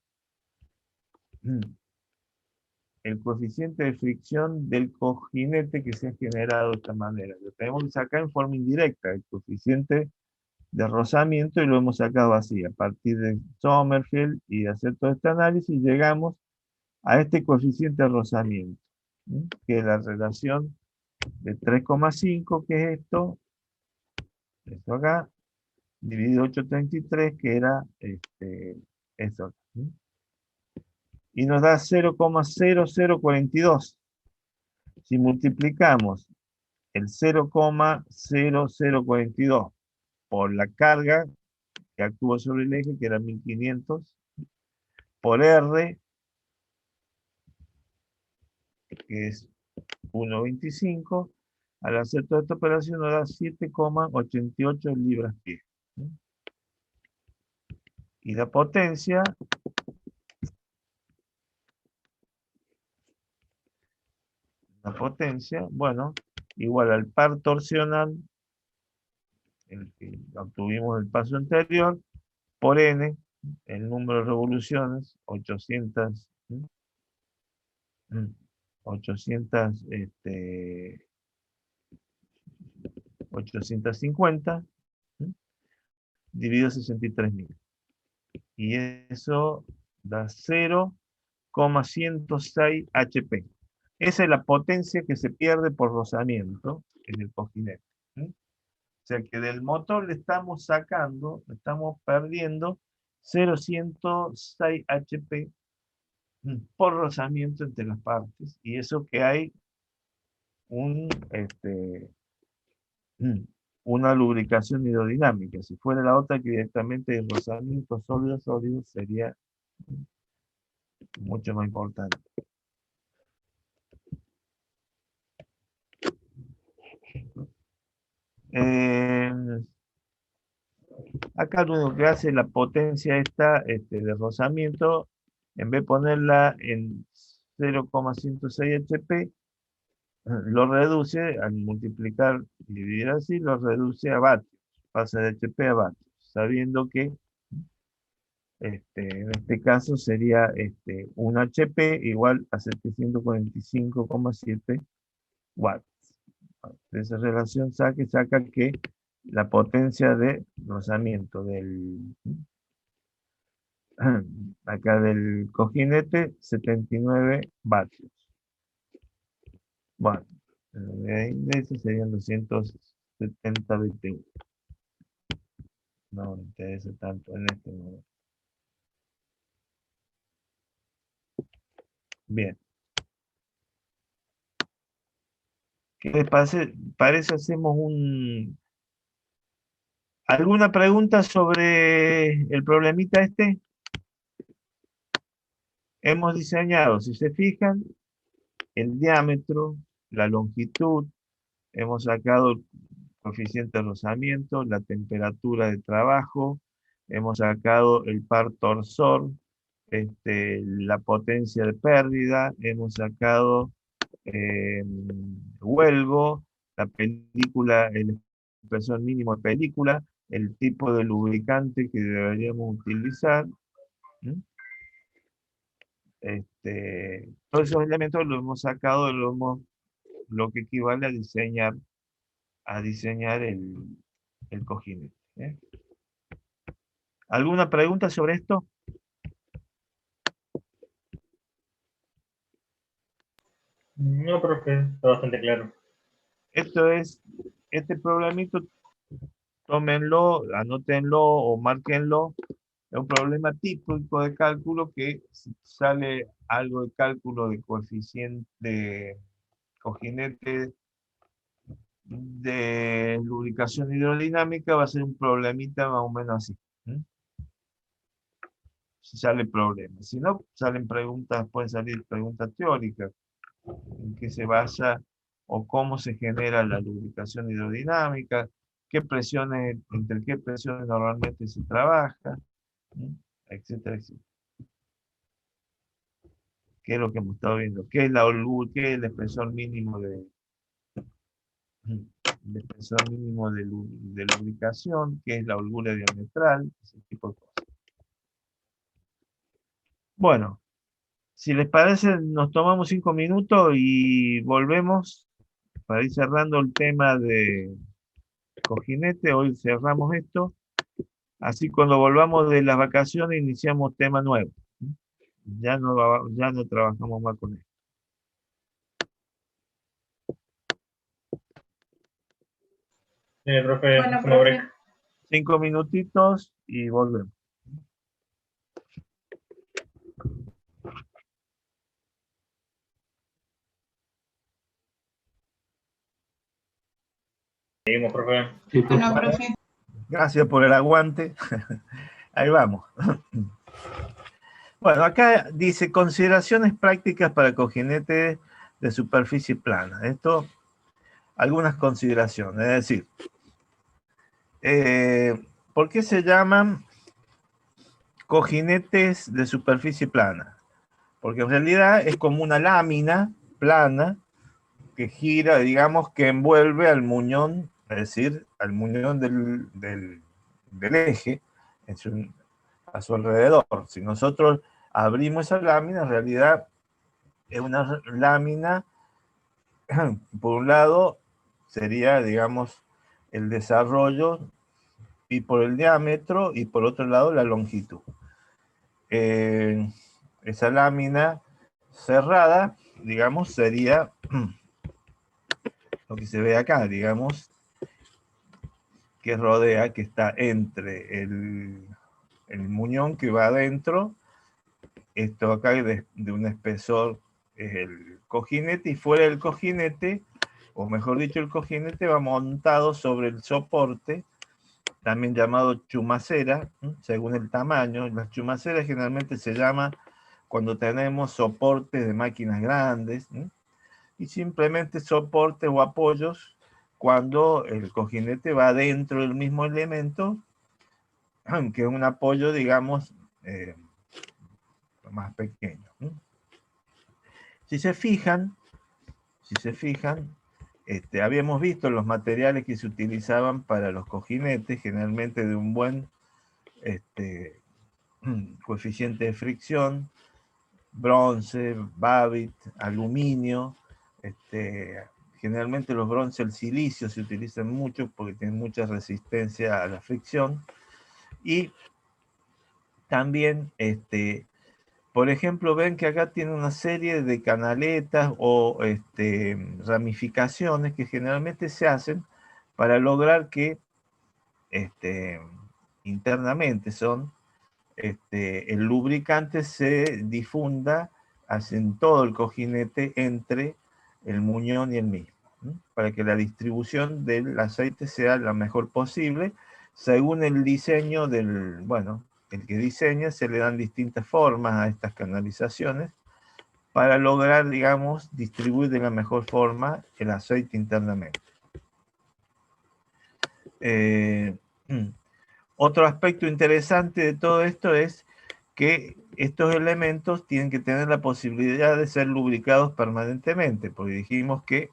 del cojinete que se ha generado de esta manera. Lo tenemos que sacar en forma indirecta, el coeficiente de rozamiento, y lo hemos sacado así, a partir de Sommerfeld y de hacer todo este análisis, llegamos a este coeficiente de rozamiento, que es la relación de 3,5, que es esto acá, dividido 833, que era esto acá. Y nos da 0,0042. Si multiplicamos el 0,0042 por la carga que actúa sobre el eje, que era 1500, por R, que es 1,25, Al hacer toda esta operación nos da 7,88 libras-pie. Y la potencia bueno, igual al par torsional, el que obtuvimos el paso anterior, por n, el número de revoluciones, 800, 850, dividido 63.000. Y eso da 0,106 HP. Esa es la potencia que se pierde por rozamiento en el cojinete. O sea que del motor le estamos sacando, le estamos perdiendo 0,106 HP por rozamiento entre las partes. Y eso que hay una lubricación hidrodinámica. Si fuera la otra que directamente el rozamiento sólido-sólido sería mucho más importante. Acá lo único que hace la potencia esta de rozamiento, en vez de ponerla en 0,106 HP, lo reduce al multiplicar y dividir así, lo reduce a vatios, pasa de HP a vatios, sabiendo que en este caso sería 1 HP igual a 745,7 watts. De esa relación saca que la potencia de rozamiento acá del cojinete, 79 vatios. Bueno, de eso serían 270 BTU. No me interesa tanto en este momento. Bien. ¿Qué les parece hacemos ¿alguna pregunta sobre el problemita este? Hemos diseñado, si se fijan, el diámetro, la longitud, hemos sacado el coeficiente de rozamiento, la temperatura de trabajo, hemos sacado el par torsor, la potencia de pérdida, hemos sacado huelgo, la película, el espesor mínimo de película, el tipo de lubricante que deberíamos utilizar. Todos esos elementos los hemos sacado, lo que equivale a diseñar el cojinete. ¿Alguna pregunta sobre esto? No, profe, está bastante claro. Este problemito, tómenlo, anótenlo o márquenlo. Es un problema típico de cálculo que si sale algo de cálculo de coeficiente de cojinete de lubricación hidrodinámica, va a ser un problemita más o menos así. Si sale problema. Si no, salen preguntas, pueden salir preguntas teóricas. En qué se basa o cómo se genera la lubricación hidrodinámica, entre qué presiones normalmente se trabaja, etcétera, etcétera. ¿Qué es lo que hemos estado viendo? ¿Qué es qué es el espesor mínimo de lubricación? ¿Qué es la holgura diametral? Ese tipo de cosas. Bueno, si les parece, nos tomamos 5 minutos y volvemos para ir cerrando el tema de cojinete. Hoy cerramos esto. Así cuando volvamos de las vacaciones iniciamos tema nuevo. Ya no trabajamos más con esto. Profe, Bueno, hacemos profe. break. 5 minutitos y volvemos. Seguimos, profe. Bueno, profe. Gracias por el aguante. Ahí vamos. Bueno, acá dice consideraciones prácticas para cojinetes de superficie plana. Esto algunas consideraciones. Es decir, ¿por qué se llaman cojinetes de superficie plana? Porque en realidad es como una lámina plana que gira, digamos, que envuelve al muñón, es decir, al muñón del eje a su alrededor. Si nosotros abrimos esa lámina, en realidad es una lámina, por un lado, sería, digamos, el desarrollo, y por el diámetro, y por otro lado, la longitud. Esa lámina cerrada, digamos, sería lo que se ve acá, digamos, que rodea, que está entre el muñón que va adentro, esto acá de un espesor es el cojinete, y fuera del cojinete, o mejor dicho, el cojinete va montado sobre el soporte, también llamado chumacera, según el tamaño. Las chumaceras generalmente se llama cuando tenemos soportes de máquinas grandes, y simplemente soportes o apoyos cuando el cojinete va dentro del mismo elemento, que es un apoyo, digamos, más pequeño. Si se fijan, habíamos visto los materiales que se utilizaban para los cojinetes, generalmente de un buen coeficiente de fricción, bronce, babit, aluminio, generalmente los bronces, el silicio se utilizan mucho porque tienen mucha resistencia a la fricción, y también, por ejemplo, ven que acá tiene una serie de canaletas o ramificaciones que generalmente se hacen para lograr que internamente el lubricante se difunda en todo el cojinete entre el muñón y el mismo, para que la distribución del aceite sea la mejor posible, según el diseño el que diseña. Se le dan distintas formas a estas canalizaciones para lograr, digamos, distribuir de la mejor forma el aceite internamente. Otro aspecto interesante de todo esto es que estos elementos tienen que tener la posibilidad de ser lubricados permanentemente, porque dijimos que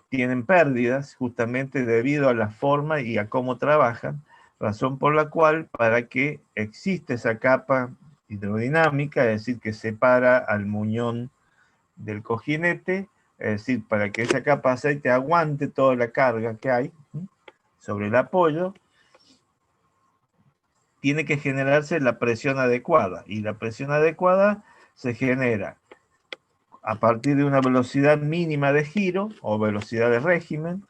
tienen pérdidas justamente debido a la forma y a cómo trabajan, razón por la cual, para que exista esa capa hidrodinámica, es decir, que separa al muñón del cojinete, es decir, para que esa capa de aceite aguante toda la carga que hay sobre el apoyo, tiene que generarse la presión adecuada, y la presión adecuada se genera a partir de una velocidad mínima de giro o velocidad de régimen.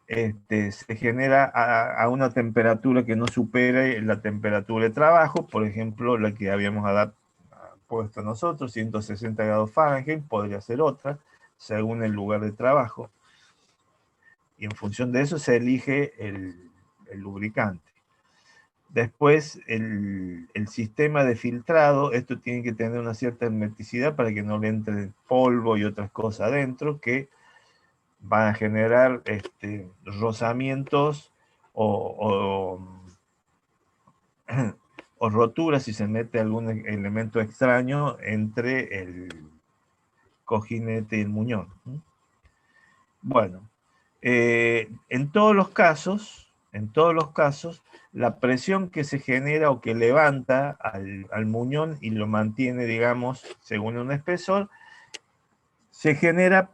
Se genera a una temperatura que no supere la temperatura de trabajo, por ejemplo, la que habíamos puesto nosotros, 160 grados Fahrenheit, podría ser otra, según el lugar de trabajo. Y en función de eso se elige el lubricante. Después, el sistema de filtrado, esto tiene que tener una cierta hermeticidad para que no le entre polvo y otras cosas adentro que van a generar rozamientos o roturas si se mete algún elemento extraño entre el cojinete y el muñón. Bueno, en todos los casos, la presión que se genera o que levanta al muñón y lo mantiene, digamos, según un espesor, se genera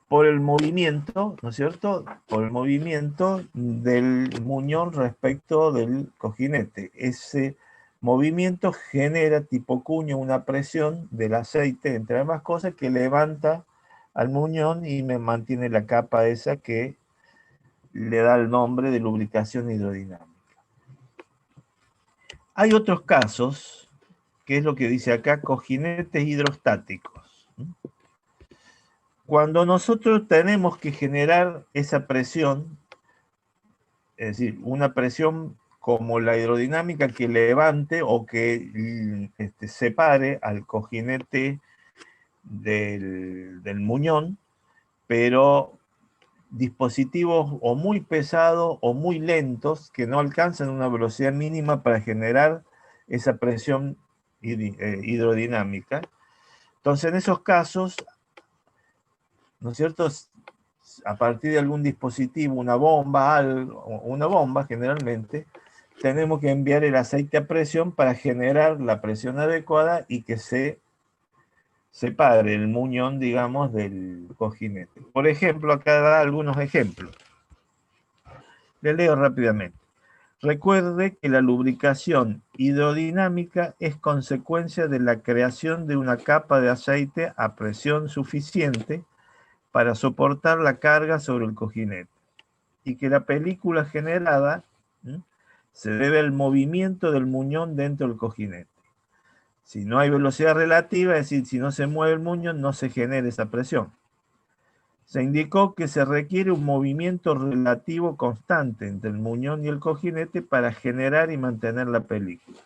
por el movimiento, ¿no es cierto? Por el movimiento del muñón respecto del cojinete. Ese movimiento genera tipo cuño una presión del aceite, entre ambas cosas, que levanta al muñón y me mantiene la capa esa que le da el nombre de lubricación hidrodinámica. Hay otros casos, que es lo que dice acá, cojinetes hidrostáticos. Cuando nosotros tenemos que generar esa presión, es decir, una presión como la hidrodinámica que levante o que separe al cojinete del muñón, pero dispositivos o muy pesados o muy lentos que no alcanzan una velocidad mínima para generar esa presión hidrodinámica. Entonces, en esos casos, ¿no es cierto?, a partir de algún dispositivo, una bomba generalmente, tenemos que enviar el aceite a presión para generar la presión adecuada y que se separe el muñón, digamos, del cojinete. Por ejemplo, acá da algunos ejemplos. Le leo rápidamente. Recuerde que la lubricación hidrodinámica es consecuencia de la creación de una capa de aceite a presión suficiente para soportar la carga sobre el cojinete, y que la película generada se debe al movimiento del muñón dentro del cojinete. Si no hay velocidad relativa, es decir, si no se mueve el muñón, no se genera esa presión. Se indicó que se requiere un movimiento relativo constante entre el muñón y el cojinete para generar y mantener la película.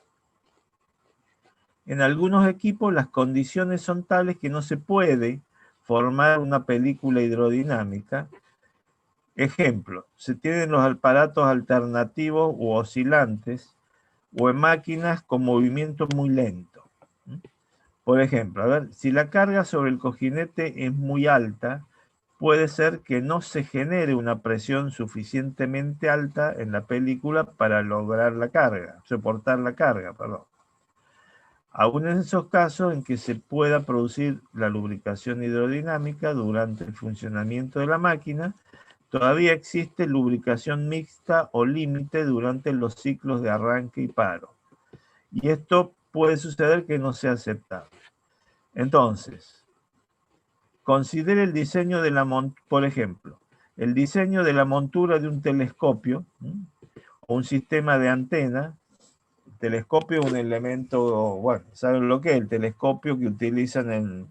En algunos equipos las condiciones son tales que no se puede formar una película hidrodinámica. Ejemplo, se tienen los aparatos alternativos u oscilantes o en máquinas con movimiento muy lento. Por ejemplo, a ver, si la carga sobre el cojinete es muy alta, puede ser que no se genere una presión suficientemente alta en la película para lograr la carga, soportar la carga, perdón. Aún en esos casos en que se pueda producir la lubricación hidrodinámica durante el funcionamiento de la máquina, todavía existe lubricación mixta o límite durante los ciclos de arranque y paro. Y esto puede suceder que no sea aceptable. Entonces, considere el diseño de la montura, por ejemplo, el diseño de la montura de un telescopio o un sistema de antena. El telescopio es un elemento, bueno, ¿saben lo que es? El telescopio que utilizan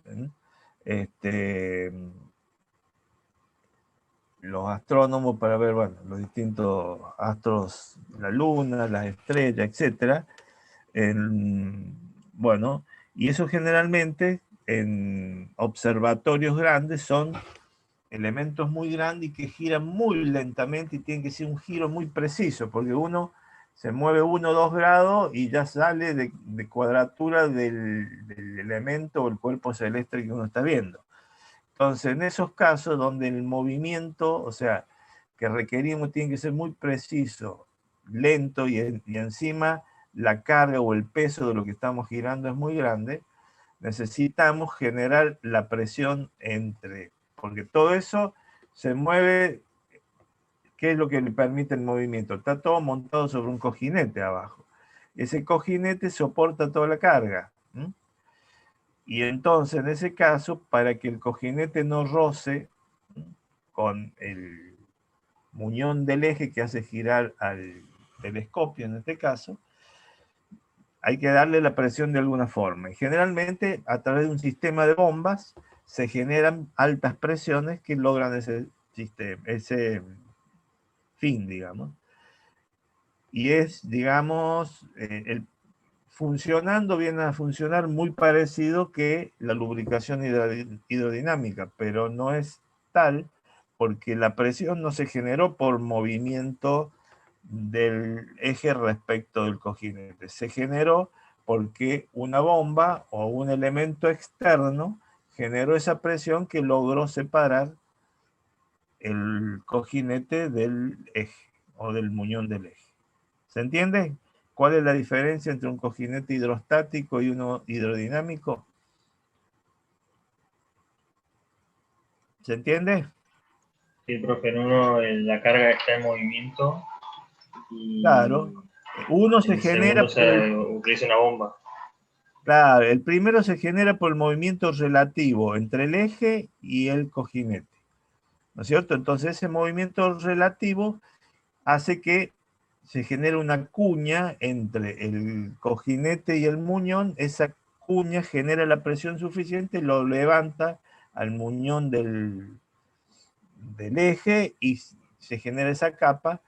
los astrónomos para ver, bueno, los distintos astros, la luna, las estrellas, etc. Bueno, y eso generalmente en observatorios grandes son elementos muy grandes y que giran muy lentamente y tienen que ser un giro muy preciso, porque uno se mueve 1 o 2 grados y ya sale de cuadratura del elemento o el cuerpo celeste que uno está viendo. Entonces, en esos casos donde el movimiento, o sea, que requerimos tiene que ser muy preciso, lento y encima la carga o el peso de lo que estamos girando es muy grande, necesitamos generar la presión porque todo eso se mueve. ¿Qué es lo que le permite el movimiento? Está todo montado sobre un cojinete abajo. Ese cojinete soporta toda la carga. Y entonces, en ese caso, para que el cojinete no roce con el muñón del eje que hace girar al telescopio, en este caso, hay que darle la presión de alguna forma. Y generalmente, a través de un sistema de bombas, se generan altas presiones que logran ese fin, digamos. Y es, digamos, funcionando, viene a funcionar muy parecido que la lubricación hidrodinámica, pero no es tal porque la presión no se generó por movimiento del eje respecto del cojinete. Se generó porque una bomba o un elemento externo generó esa presión que logró separar el cojinete del eje o del muñón del eje. ¿Se entiende? ¿Cuál es la diferencia entre un cojinete hidrostático y uno hidrodinámico? ¿Se entiende? Sí, profe, en uno la carga está en movimiento y Claro. Uno en se el genera segundo se utiliza una bomba. Claro, el primero se genera por el movimiento relativo entre el eje y el cojinete. ¿No es cierto? Entonces ese movimiento relativo hace que se genere una cuña entre el cojinete y el muñón. Esa cuña genera la presión suficiente, lo levanta al muñón del eje y se genera esa capa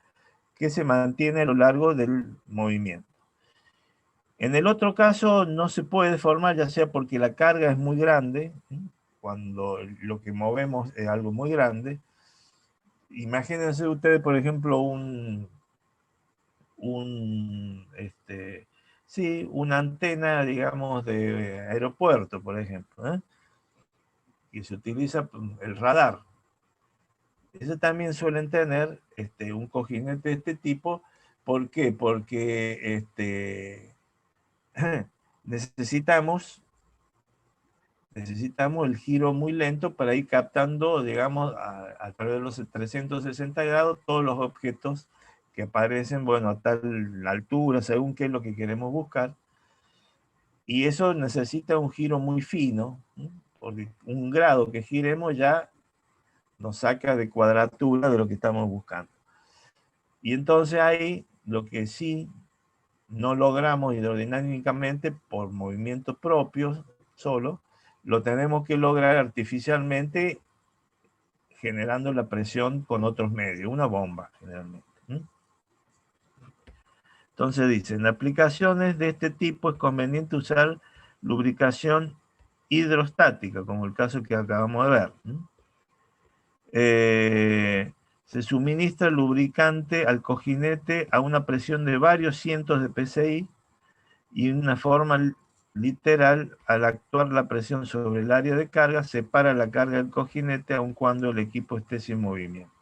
que se mantiene a lo largo del movimiento. En el otro caso no se puede formar, ya sea porque la carga es muy grande, cuando lo que movemos es algo muy grande, imagínense ustedes, por ejemplo, sí, una antena, digamos, de aeropuerto, por ejemplo, ¿eh? Y se utiliza el radar. Ese también suelen tener un cojinete de este tipo. ¿Por qué? Porque necesitamos el giro muy lento para ir captando, digamos, a través de los 360 grados, todos los objetos que aparecen, bueno, a tal altura, según qué es lo que queremos buscar. Y eso necesita un giro muy fino, ¿sí? Porque un grado que giremos ya nos saca de cuadratura de lo que estamos buscando. Y entonces ahí lo que sí no logramos hidrodinámicamente por movimientos propios solo, lo tenemos que lograr artificialmente generando la presión con otros medios, una bomba generalmente. Entonces dice, en aplicaciones de este tipo es conveniente usar lubricación hidrostática, como el caso que acabamos de ver. Se suministra lubricante al cojinete a una presión de varios cientos de psi y en una forma literal, al actuar la presión sobre el área de carga, separa la carga del cojinete aun cuando el equipo esté sin movimiento.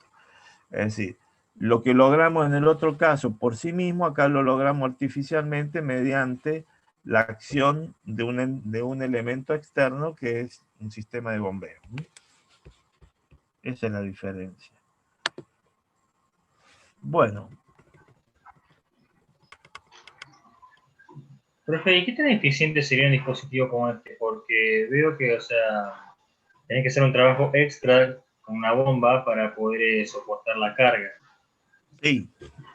Es decir, lo que logramos en el otro caso por sí mismo, acá lo logramos artificialmente mediante la acción de un elemento externo que es un sistema de bombeo. Esa es la diferencia. Bueno. Profe, ¿y qué tan eficiente sería un dispositivo como este? Porque veo que, o sea, tenés que hacer un trabajo extra con una bomba para poder soportar la carga. Sí.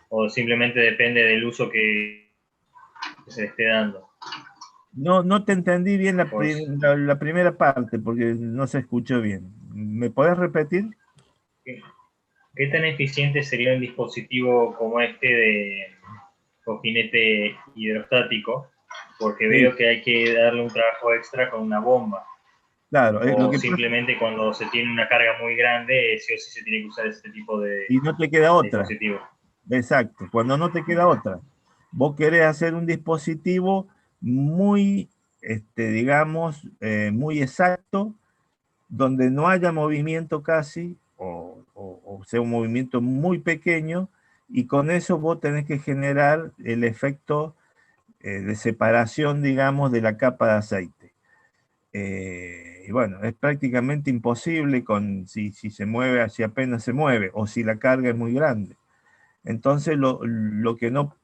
O simplemente depende del uso que se le esté dando. No te entendí bien Pues, la primera parte porque no se escuchó bien. ¿Me podés repetir? ¿qué tan eficiente sería un dispositivo como este de cojinete hidrostático? Porque Sí, veo que hay que darle un trabajo extra con una bomba. claro. Lo O que pasa, simplemente cuando se tiene una carga muy grande, sí o sí se tiene que usar este tipo de y no te queda otra. dispositivo. Exacto. Cuando no te queda otra. Vos querés hacer un dispositivo muy, digamos, muy exacto, donde no haya movimiento casi, o sea, un movimiento muy pequeño, y con eso vos tenés que generar el efecto de separación, digamos, de la capa de aceite. Y bueno, es prácticamente imposible si se mueve, si apenas se mueve, o si la carga es muy grande. Entonces, lo que no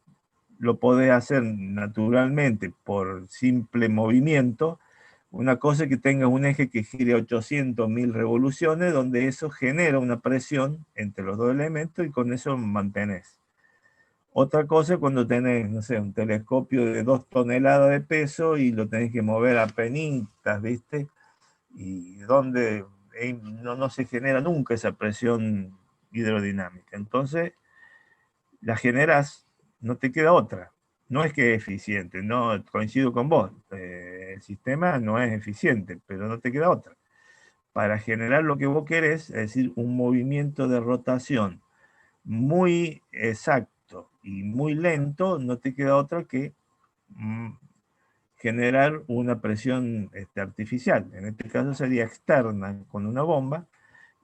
lo podés hacer naturalmente por simple movimiento, una cosa es que tengas un eje que gire 800.000 revoluciones, donde eso genera una presión entre los dos elementos y con eso mantenés. Otra cosa es cuando tenés, no sé, un telescopio de 2 toneladas de peso y lo tenés que mover a penitas, ¿viste? Y donde no se genera nunca esa presión hidrodinámica. Entonces, la generas, no te queda otra. No es que es eficiente, no coincido con vos. El sistema no es eficiente, pero no te queda otra. Para generar lo que vos querés, es decir, un movimiento de rotación muy exacto y muy lento, no te queda otra que generar una presión artificial. En este caso sería externa con una bomba.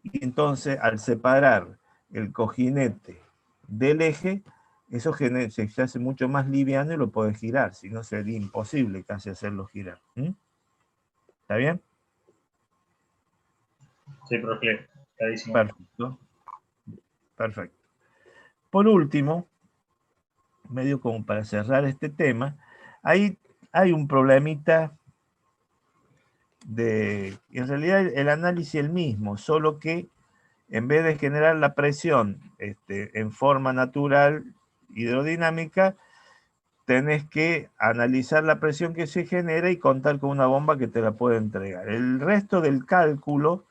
Y entonces, al separar el cojinete del eje, eso se hace mucho más liviano y lo podés girar, si no sería imposible casi hacerlo girar. ¿Está bien? Sí, profe, clarísimo. Perfecto. Perfecto. Por último, medio como para cerrar este tema, hay un problemita en realidad el análisis es el mismo, solo que en vez de generar la presión en forma natural hidrodinámica, tenés que analizar la presión que se genera y contar con una bomba que te la puede entregar. El resto del cálculo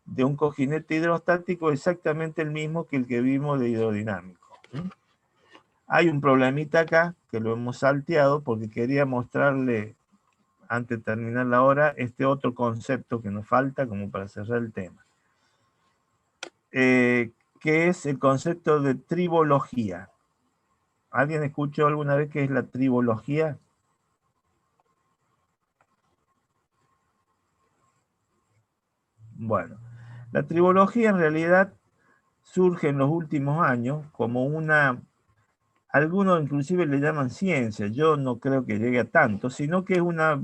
de un cojinete hidrostático es exactamente el mismo que el que vimos de hidrodinámico. Hay un problemita acá que lo hemos salteado porque quería mostrarle, antes de terminar la hora, este otro concepto que nos falta como para cerrar el tema. ¿Qué que es el concepto de tribología. ¿Alguien escuchó alguna vez qué es la tribología? Bueno, la tribología en realidad surge en los últimos años como una, algunos inclusive le llaman ciencia, yo no creo que llegue a tanto, sino que es una,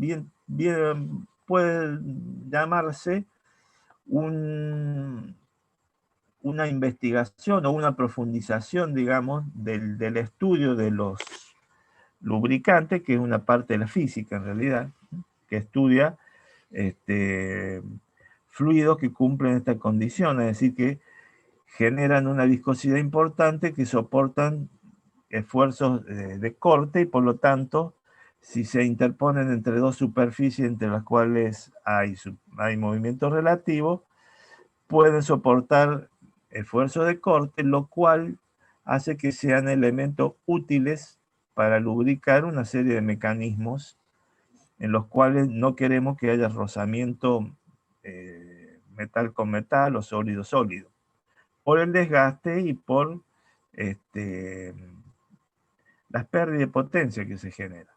puede llamarse una investigación o una profundización, digamos, del estudio de los lubricantes, que es una parte de la física en realidad, que estudia fluidos que cumplen esta condición, es decir, que generan una viscosidad importante que soportan esfuerzos de corte y por lo tanto, si se interponen entre dos superficies entre las cuales hay movimiento relativo, pueden soportar esfuerzos de corte, lo cual hace que sean elementos útiles para lubricar una serie de mecanismos en los cuales no queremos que haya rozamiento metal con metal o sólido sólido, por el desgaste y por las pérdidas de potencia que se generan.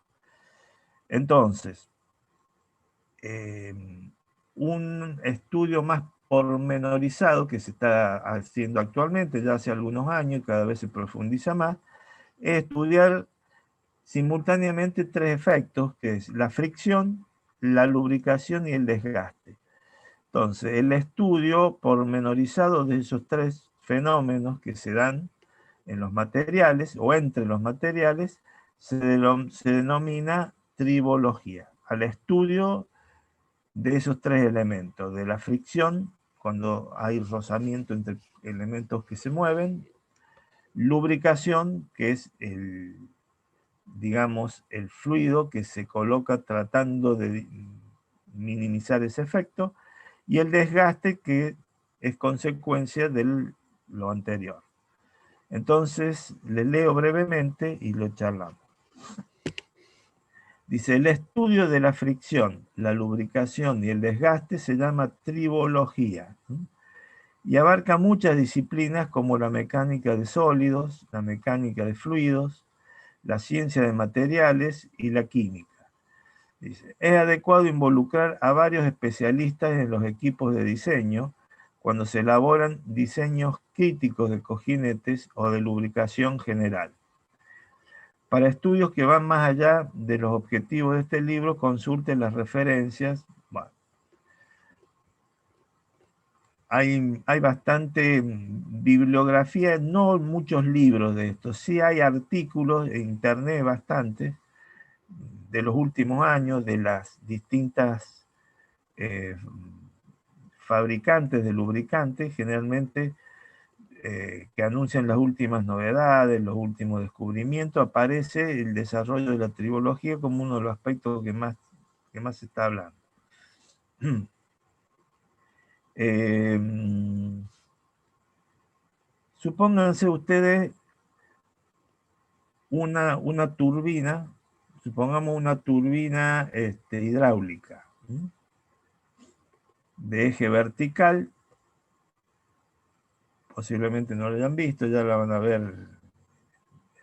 Entonces, un estudio más pormenorizado que se está haciendo actualmente, ya hace algunos años y cada vez se profundiza más, es estudiar simultáneamente tres efectos, que es la fricción, la lubricación y el desgaste. Entonces, el estudio pormenorizado de esos tres fenómenos que se dan en los materiales o entre los materiales se denomina tribología, al estudio de esos tres elementos, de la fricción, cuando hay rozamiento entre elementos que se mueven, lubricación, que es digamos, el fluido que se coloca tratando de minimizar ese efecto, y el desgaste, que es consecuencia de lo anterior. Entonces, le leo brevemente y lo charlamos. Dice, el estudio de la fricción, la lubricación y el desgaste se llama tribología y abarca muchas disciplinas como la mecánica de sólidos, la mecánica de fluidos, la ciencia de materiales y la química. Dice, es adecuado involucrar a varios especialistas en los equipos de diseño cuando se elaboran diseños críticos de cojinetes o de lubricación general. Para estudios que van más allá de los objetivos de este libro, consulten las referencias. Bueno, hay bastante bibliografía, no muchos libros de esto. Sí hay artículos en internet bastante de los últimos años de las distintas fabricantes de lubricantes, generalmente que anuncian las últimas novedades, los últimos descubrimientos. Aparece el desarrollo de la tribología como uno de los aspectos que más se está hablando. Supónganse ustedes una turbina, supongamos una turbina hidráulica, de eje vertical. Posiblemente no lo hayan visto, ya la van a ver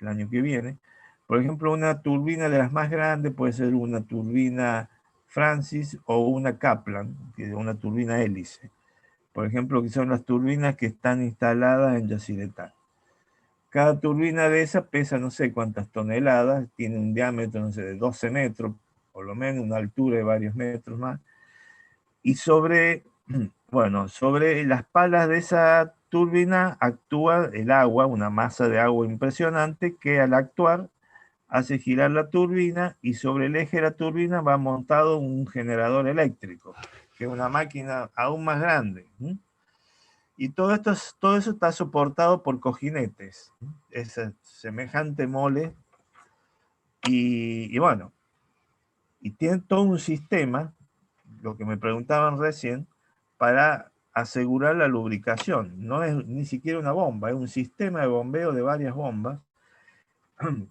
el año que viene. Por ejemplo, una turbina de las más grandes puede ser una turbina Francis o una Kaplan, que es una turbina hélice. Por ejemplo, que son las turbinas que están instaladas en Yacyretá. Cada turbina de esas pesa no sé cuántas toneladas, tiene un diámetro, no sé, de 12 metros, por lo menos una altura de varios metros más. Y sobre las palas de esa turbina actúa el agua, una masa de agua impresionante que al actuar hace girar la turbina, y sobre el eje de la turbina va montado un generador eléctrico, que es una máquina aún más grande. Y todo eso está soportado por cojinetes, ese semejante mole, y bueno, y tiene todo un sistema, lo que me preguntaban recién, para asegurar la lubricación. No es ni siquiera una bomba, es un sistema de bombeo de varias bombas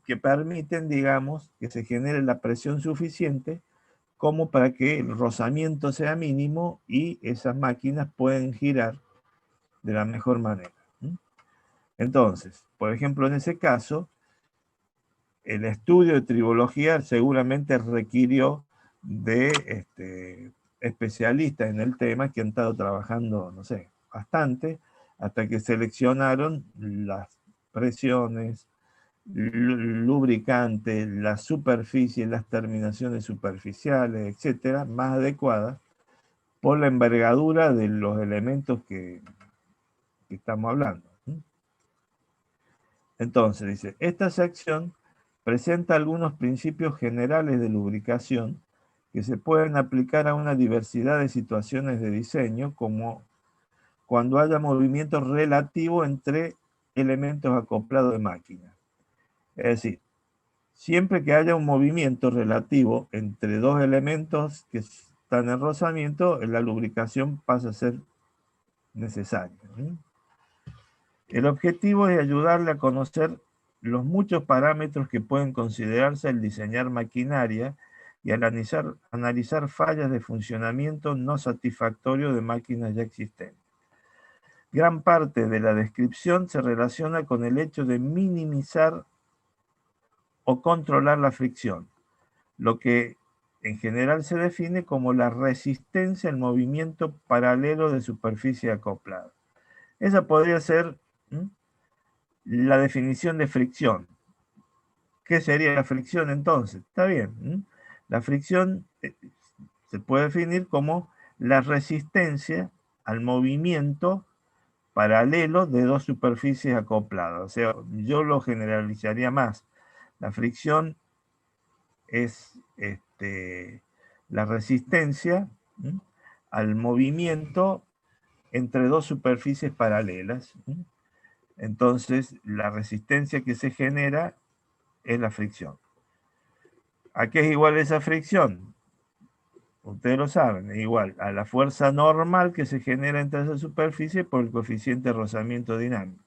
que permiten, digamos, que se genere la presión suficiente como para que el rozamiento sea mínimo y esas máquinas pueden girar de la mejor manera. Entonces, por ejemplo, en ese caso, el estudio de tribología seguramente requirió de especialistas en el tema que han estado trabajando, no sé, bastante, hasta que seleccionaron las presiones, lubricantes, las superficies, las terminaciones superficiales, etcétera, más adecuadas por la envergadura de los elementos que estamos hablando. Entonces, dice, esta sección presenta algunos principios generales de lubricación que se pueden aplicar a una diversidad de situaciones de diseño, como cuando haya movimiento relativo entre elementos acoplados de máquina. Es decir, siempre que haya un movimiento relativo entre dos elementos que están en rozamiento, la lubricación pasa a ser necesaria. El objetivo es ayudarle a conocer los muchos parámetros que pueden considerarse al diseñar maquinaria y al analizar fallas de funcionamiento no satisfactorio de máquinas ya existentes. Gran parte de la descripción se relaciona con el hecho de minimizar o controlar la fricción, lo que en general se define como la resistencia al movimiento paralelo de superficie acoplada. Esa podría ser la definición de fricción. ¿Qué sería la fricción entonces? Está bien. La fricción se puede definir como la resistencia al movimiento paralelo de dos superficies acopladas. O sea, yo lo generalizaría más. La fricción es la resistencia al movimiento entre dos superficies paralelas. Entonces, la resistencia que se genera es la fricción. ¿A qué es igual esa fricción? Ustedes lo saben, es igual a la fuerza normal que se genera entre esas superficies por el coeficiente de rozamiento dinámico.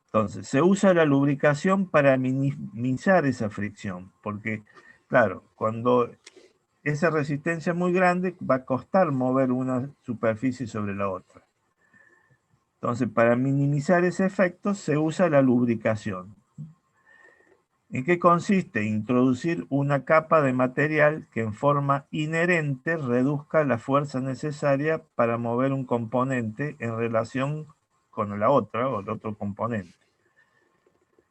Entonces, se usa la lubricación para minimizar esa fricción, porque, claro, cuando esa resistencia es muy grande, va a costar mover una superficie sobre la otra. Entonces, para minimizar ese efecto, se usa la lubricación. ¿En qué consiste? Introducir una capa de material que en forma inherente reduzca la fuerza necesaria para mover un componente en relación con la otra o el otro componente.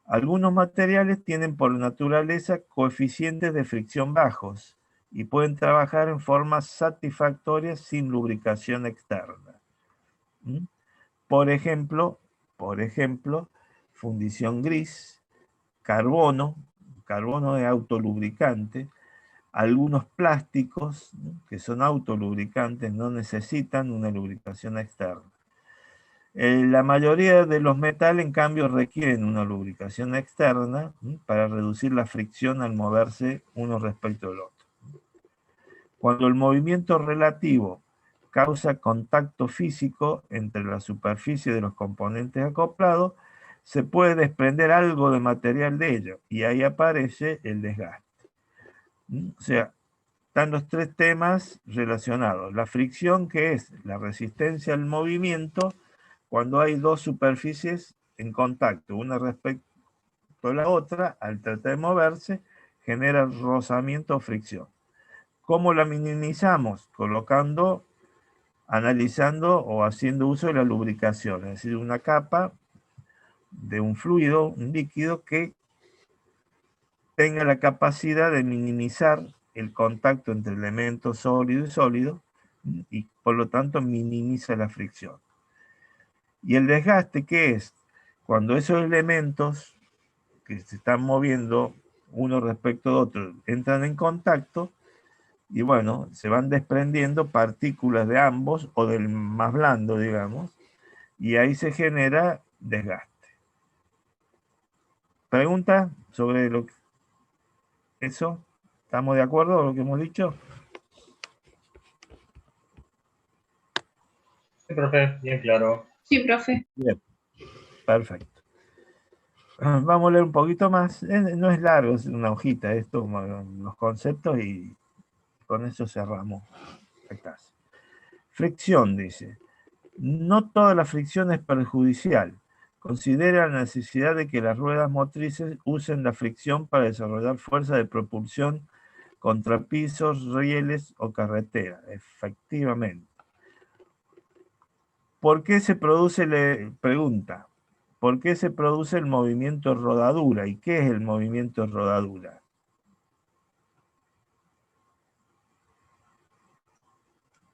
Algunos materiales tienen por naturaleza coeficientes de fricción bajos y pueden trabajar en forma satisfactoria sin lubricación externa. Por ejemplo, fundición gris, carbono de autolubricante, algunos plásticos que son autolubricantes no necesitan una lubricación externa. La mayoría de los metales, en cambio, requieren una lubricación externa para reducir la fricción al moverse uno respecto del otro. Cuando el movimiento relativo causa contacto físico entre la superficie de los componentes acoplados, se puede desprender algo de material de ello y ahí aparece el desgaste. O sea, están los tres temas relacionados. La fricción, que es la resistencia al movimiento cuando hay dos superficies en contacto, una respecto a la otra, al tratar de moverse, genera rozamiento o fricción. ¿Cómo la minimizamos? Analizando o haciendo uso de la lubricación, es decir, una capa de un fluido, un líquido que tenga la capacidad de minimizar el contacto entre elementos sólido y sólido y por lo tanto minimiza la fricción. ¿Y el desgaste qué es? Cuando esos elementos que se están moviendo uno respecto de otro entran en contacto y bueno, se van desprendiendo partículas de ambos o del más blando, digamos, y ahí se genera desgaste. ¿Pregunta sobre eso? ¿Estamos de acuerdo con lo que hemos dicho? Sí, profe, bien claro. Sí, profe. Bien, perfecto. Vamos a leer un poquito más. No es largo, es una hojita esto, los conceptos y con eso cerramos la clase. Fricción, dice. No toda la fricción es perjudicial. Considera la necesidad de que las ruedas motrices usen la fricción para desarrollar fuerza de propulsión contra pisos, rieles o carretera. Efectivamente. ¿Por qué se produce, pregunta, ¿por qué se produce el movimiento rodadura? ¿Y qué es el movimiento rodadura?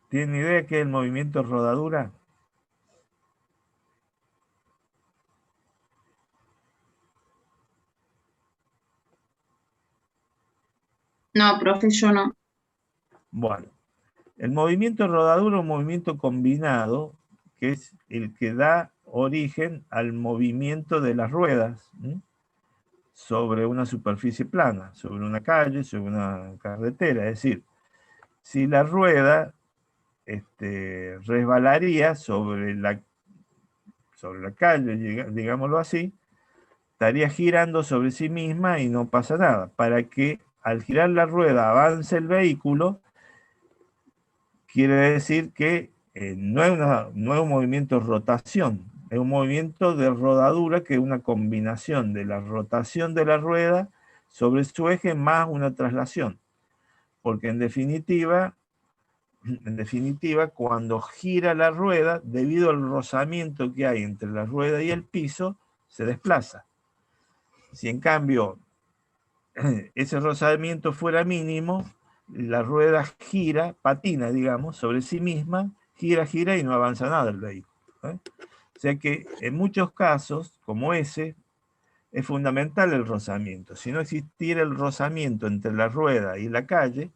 ¿Tienen idea qué es el movimiento rodadura? No, profe, yo no. Bueno, el movimiento rodadura es un movimiento combinado que es el que da origen al movimiento de las ruedas, ¿sí?, sobre una superficie plana, sobre una calle, sobre una carretera. Es decir, si la rueda resbalaría sobre la calle, digámoslo así, estaría girando sobre sí misma y no pasa nada. Para que al girar la rueda avance el vehículo, quiere decir que no es un movimiento de rotación, es un movimiento de rodadura, que es una combinación de la rotación de la rueda sobre su eje más una traslación. Porque en definitiva, cuando gira la rueda, debido al rozamiento que hay entre la rueda y el piso, se desplaza. Si en cambio ese rozamiento fuera mínimo, la rueda gira, patina, digamos, sobre sí misma, gira y no avanza nada el vehículo, ¿eh? O sea que en muchos casos, como ese, es fundamental el rozamiento. Si no existiera el rozamiento entre la rueda y la calle,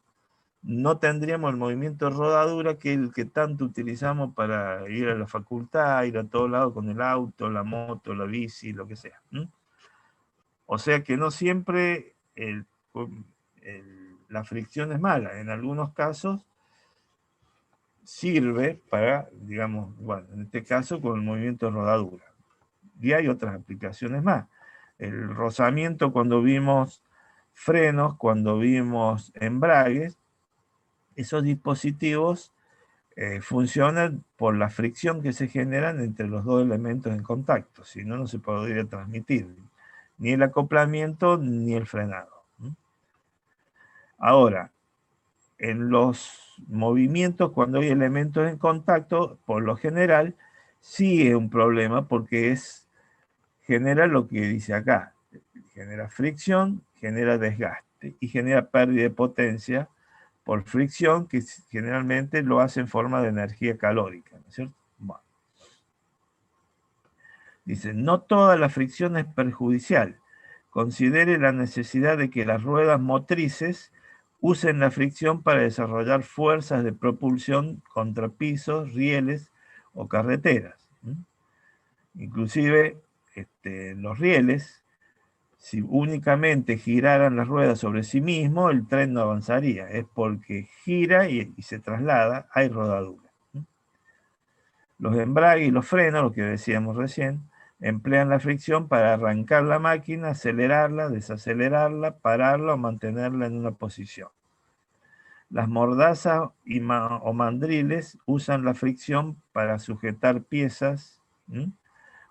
no tendríamos el movimiento de rodadura, que es el que tanto utilizamos para ir a la facultad, ir a todos lados con el auto, la moto, la bici, lo que sea. O sea que no siempre la fricción es mala. En algunos casos sirve para, digamos, bueno, en este caso con el movimiento de rodadura. Y hay otras aplicaciones más. El rozamiento, cuando vimos frenos, cuando vimos embragues, esos dispositivos funcionan por la fricción que se generan entre los dos elementos en contacto. Si no, no se podría transmitir ni el acoplamiento ni el frenado. Ahora, en los movimientos, cuando hay elementos en contacto, por lo general, sí es un problema, porque genera lo que dice acá: genera fricción, genera desgaste y genera pérdida de potencia por fricción, que generalmente lo hace en forma de energía calórica, ¿no es cierto? Bueno. Dice, no toda la fricción es perjudicial. Considere la necesidad de que las ruedas motrices usen la fricción para desarrollar fuerzas de propulsión contra pisos, rieles o carreteras. Inclusive los rieles, si únicamente giraran las ruedas sobre sí mismo, el tren no avanzaría. Es porque gira y se traslada, hay rodadura. Los embragues y los frenos, lo que decíamos recién, emplean la fricción para arrancar la máquina, acelerarla, desacelerarla, pararla o mantenerla en una posición. Las mordazas o mandriles usan la fricción para sujetar piezas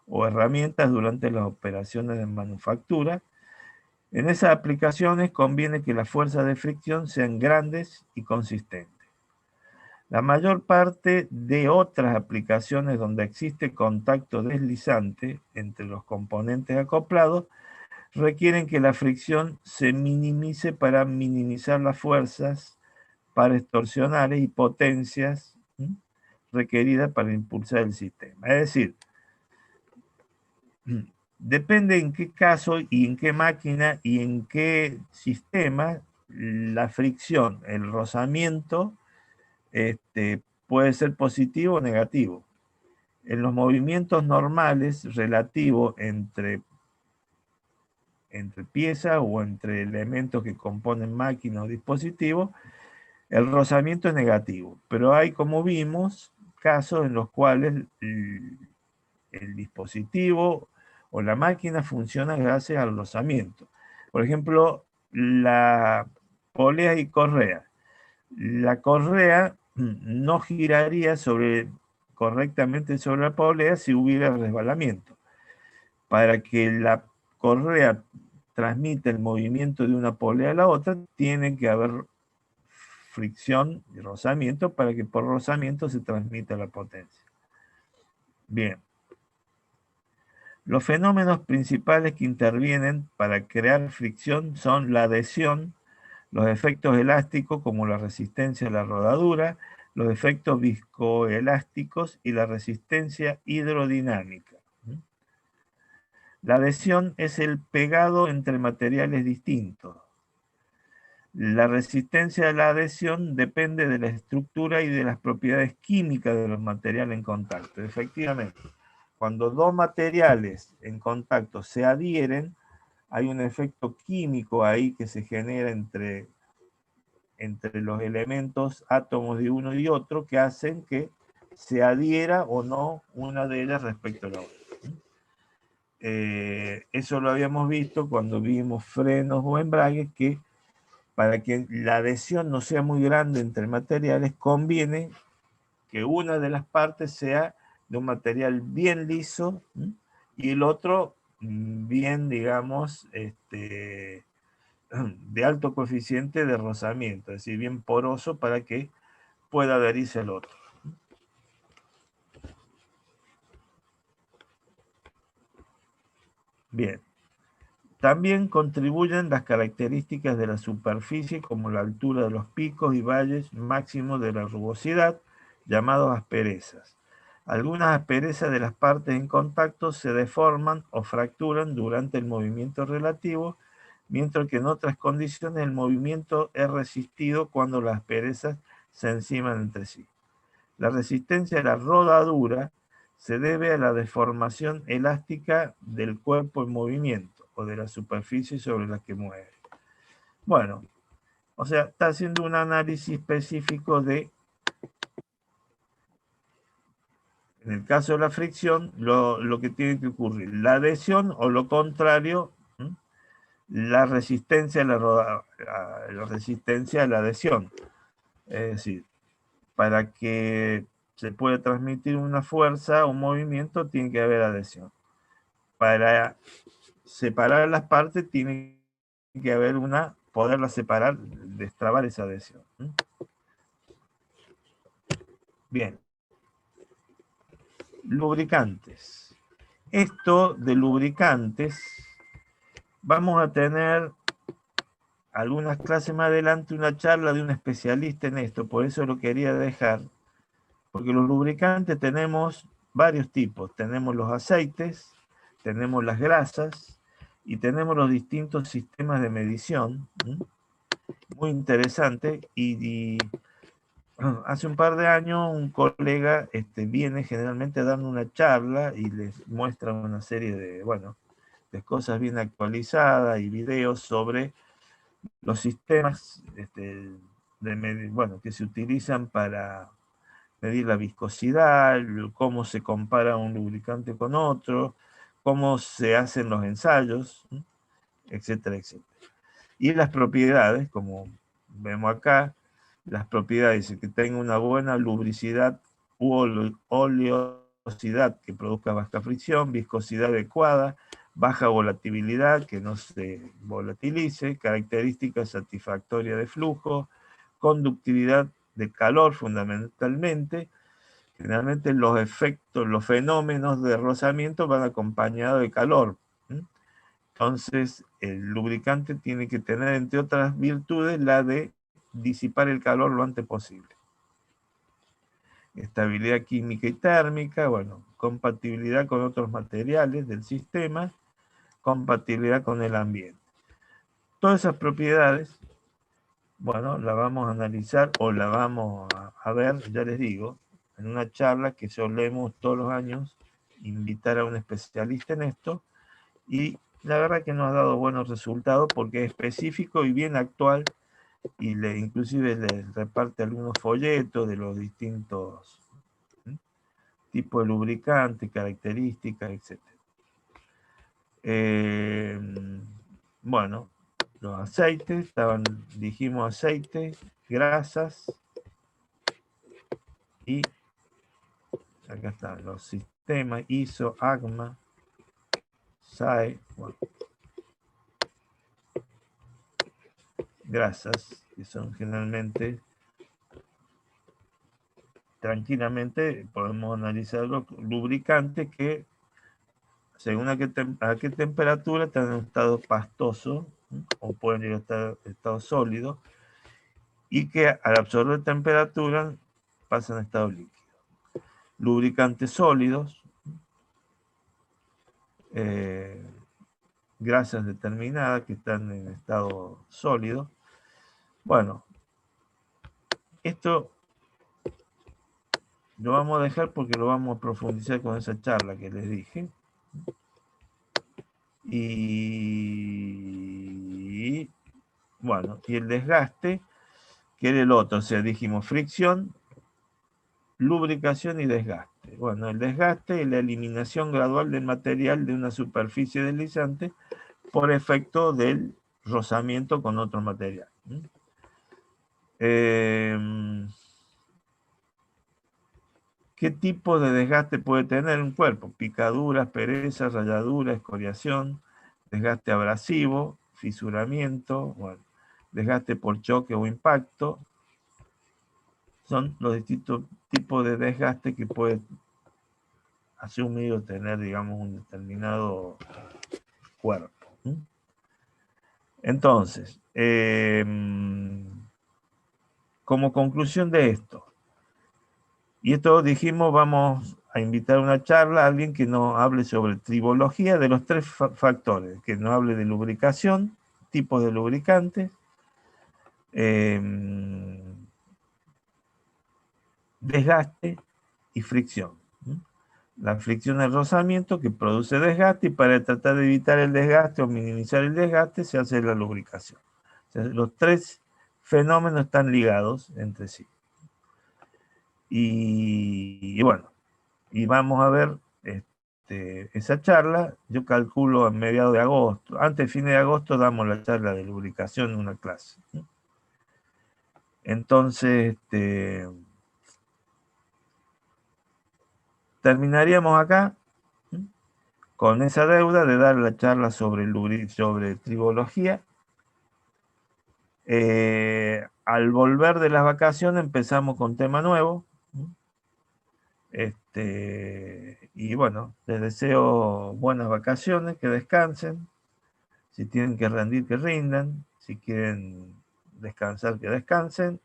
o herramientas durante las operaciones de manufactura. En esas aplicaciones conviene que las fuerzas de fricción sean grandes y consistentes. La mayor parte de otras aplicaciones donde existe contacto deslizante entre los componentes acoplados requieren que la fricción se minimice para minimizar las fuerzas para extorsionar y potencias requeridas para impulsar el sistema. Es decir, depende en qué caso y en qué máquina y en qué sistema, la fricción, el rozamiento, puede ser positivo o negativo. En los movimientos normales relativos entre piezas o entre elementos que componen máquinas o dispositivos, el rozamiento es negativo. Pero hay, como vimos, casos en los cuales el dispositivo o la máquina funciona gracias al rozamiento. Por ejemplo, la polea y correa. La correa no giraría correctamente sobre la polea si hubiera resbalamiento. Para que la correa transmita el movimiento de una polea a la otra, tiene que haber fricción y rozamiento para que por rozamiento se transmita la potencia. Bien. Los fenómenos principales que intervienen para crear fricción son la adhesión, los efectos elásticos como la resistencia a la rodadura, los efectos viscoelásticos y la resistencia hidrodinámica. La adhesión es el pegado entre materiales distintos. La resistencia a la adhesión depende de la estructura y de las propiedades químicas de los materiales en contacto. Efectivamente, cuando dos materiales en contacto se adhieren, hay un efecto químico ahí que se genera entre los elementos, átomos de uno y otro, que hacen que se adhiera o no una de ellas respecto a la otra. Eso lo habíamos visto cuando vimos frenos o embragues, que para que la adhesión no sea muy grande entre materiales, conviene que una de las partes sea de un material bien liso y el otro bien, digamos, de alto coeficiente de rozamiento, es decir, bien poroso para que pueda adherirse al otro. Bien. También contribuyen las características de la superficie, como la altura de los picos y valles máximos de la rugosidad, llamados asperezas. Algunas asperezas de las partes en contacto se deforman o fracturan durante el movimiento relativo, mientras que en otras condiciones el movimiento es resistido cuando las asperezas se enciman entre sí. La resistencia a la rodadura se debe a la deformación elástica del cuerpo en movimiento o de la superficie sobre la que mueve. Bueno, o sea, está haciendo un análisis específico de, en el caso de la fricción, lo que tiene que ocurrir, la adhesión o lo contrario, la resistencia a la resistencia a la adhesión. Es decir, para que se pueda transmitir una fuerza o un movimiento, tiene que haber adhesión. Para separar las partes, tiene que haber poderlas separar, destrabar esa adhesión. Bien. Lubricantes. Esto de lubricantes, vamos a tener algunas clases más adelante una charla de un especialista en esto, por eso lo quería dejar, porque los lubricantes tenemos varios tipos. Tenemos los aceites, tenemos las grasas y tenemos los distintos sistemas de medición. Muy interesante. Y hace un par de años un colega viene generalmente dando una charla y les muestra una serie de cosas bien actualizadas y videos sobre los sistemas que se utilizan para medir la viscosidad, cómo se compara un lubricante con otro, cómo se hacen los ensayos, etcétera, etcétera. Y las propiedades, como vemos acá, las propiedades que tenga una buena lubricidad u oleosidad que produzca baja fricción, viscosidad adecuada, baja volatilidad, que no se volatilice, características satisfactorias de flujo, conductividad de calor fundamentalmente. Generalmente los efectos, los fenómenos de rozamiento van acompañados de calor. Entonces, el lubricante tiene que tener, entre otras virtudes, la de disipar el calor lo antes posible. Estabilidad química y térmica, compatibilidad con otros materiales del sistema, compatibilidad con el ambiente. Todas esas propiedades, las vamos a analizar o la vamos a ver, ya les digo, en una charla que solemos todos los años invitar a un especialista en esto, y la verdad que nos ha dado buenos resultados porque es específico y bien actual, y inclusive le reparte algunos folletos de los distintos tipos de lubricantes, características, etc. Los aceites, dijimos aceite, grasas y acá están los sistemas, ISO, ACMA, SAE, bueno, grasas, que son generalmente, tranquilamente podemos analizar los lubricantes que según a qué temperatura están en estado pastoso, o pueden llegar a estar en estado sólido, y que al absorber temperatura pasan a estado líquido. Lubricantes sólidos, grasas determinadas que están en estado sólido. Bueno, esto lo vamos a dejar porque lo vamos a profundizar con esa charla que les dije. Y bueno, y el desgaste, que era el otro, o sea, dijimos fricción, lubricación y desgaste. Bueno, el desgaste es la eliminación gradual del material de una superficie deslizante por efecto del rozamiento con otro material. ¿Qué tipo de desgaste puede tener un cuerpo? Picaduras, perezas, rayaduras, escoriación, desgaste abrasivo, fisuramiento, bueno, desgaste por choque o impacto. Son los distintos tipos de desgaste que puede asumir o tener, digamos, un determinado cuerpo. Entonces, como conclusión de esto, y esto dijimos, vamos a invitar a una charla a alguien que nos hable sobre tribología de los tres factores, que nos hable de lubricación, tipos de lubricantes, desgaste y fricción. La fricción es el rozamiento que produce desgaste, y para tratar de evitar el desgaste o minimizar el desgaste se hace la lubricación. O sea, los tres fenómenos están ligados entre sí. Y bueno, y vamos a ver esa charla. Yo calculo a mediados de agosto. Antes de fines de agosto damos la charla de lubricación en una clase. Entonces, terminaríamos acá con esa deuda de dar la charla sobre tribología. Al volver de las vacaciones empezamos con tema nuevo. Y bueno, les deseo buenas vacaciones, que descansen. Si tienen que rendir, que rindan. Si quieren descansar, que descansen.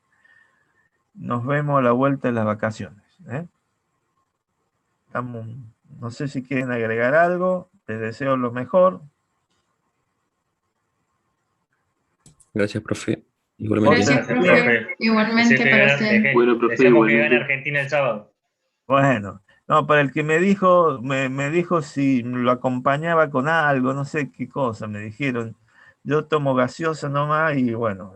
Nos vemos a la vuelta de las vacaciones. No sé si quieren agregar algo. Les deseo lo mejor. Gracias, profe. Igualmente. Gracias, profe. Igualmente para usted. Bueno, profe, deseamos que gane Argentina el sábado. Bueno, no, para el que me dijo si lo acompañaba con algo, no sé qué cosa, me dijeron. Yo tomo gaseosa nomás y bueno.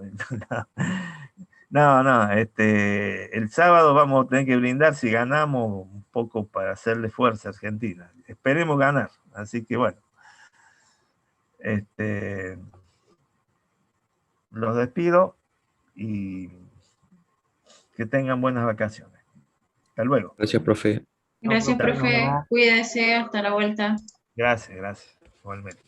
No, el sábado vamos a tener que brindar si ganamos un poco para hacerle fuerza a Argentina. Esperemos ganar, así que bueno. Los despido y que tengan buenas vacaciones. Hasta luego. Gracias, profe. Gracias, profe. Cuídese. Hasta la vuelta. Gracias, igualmente.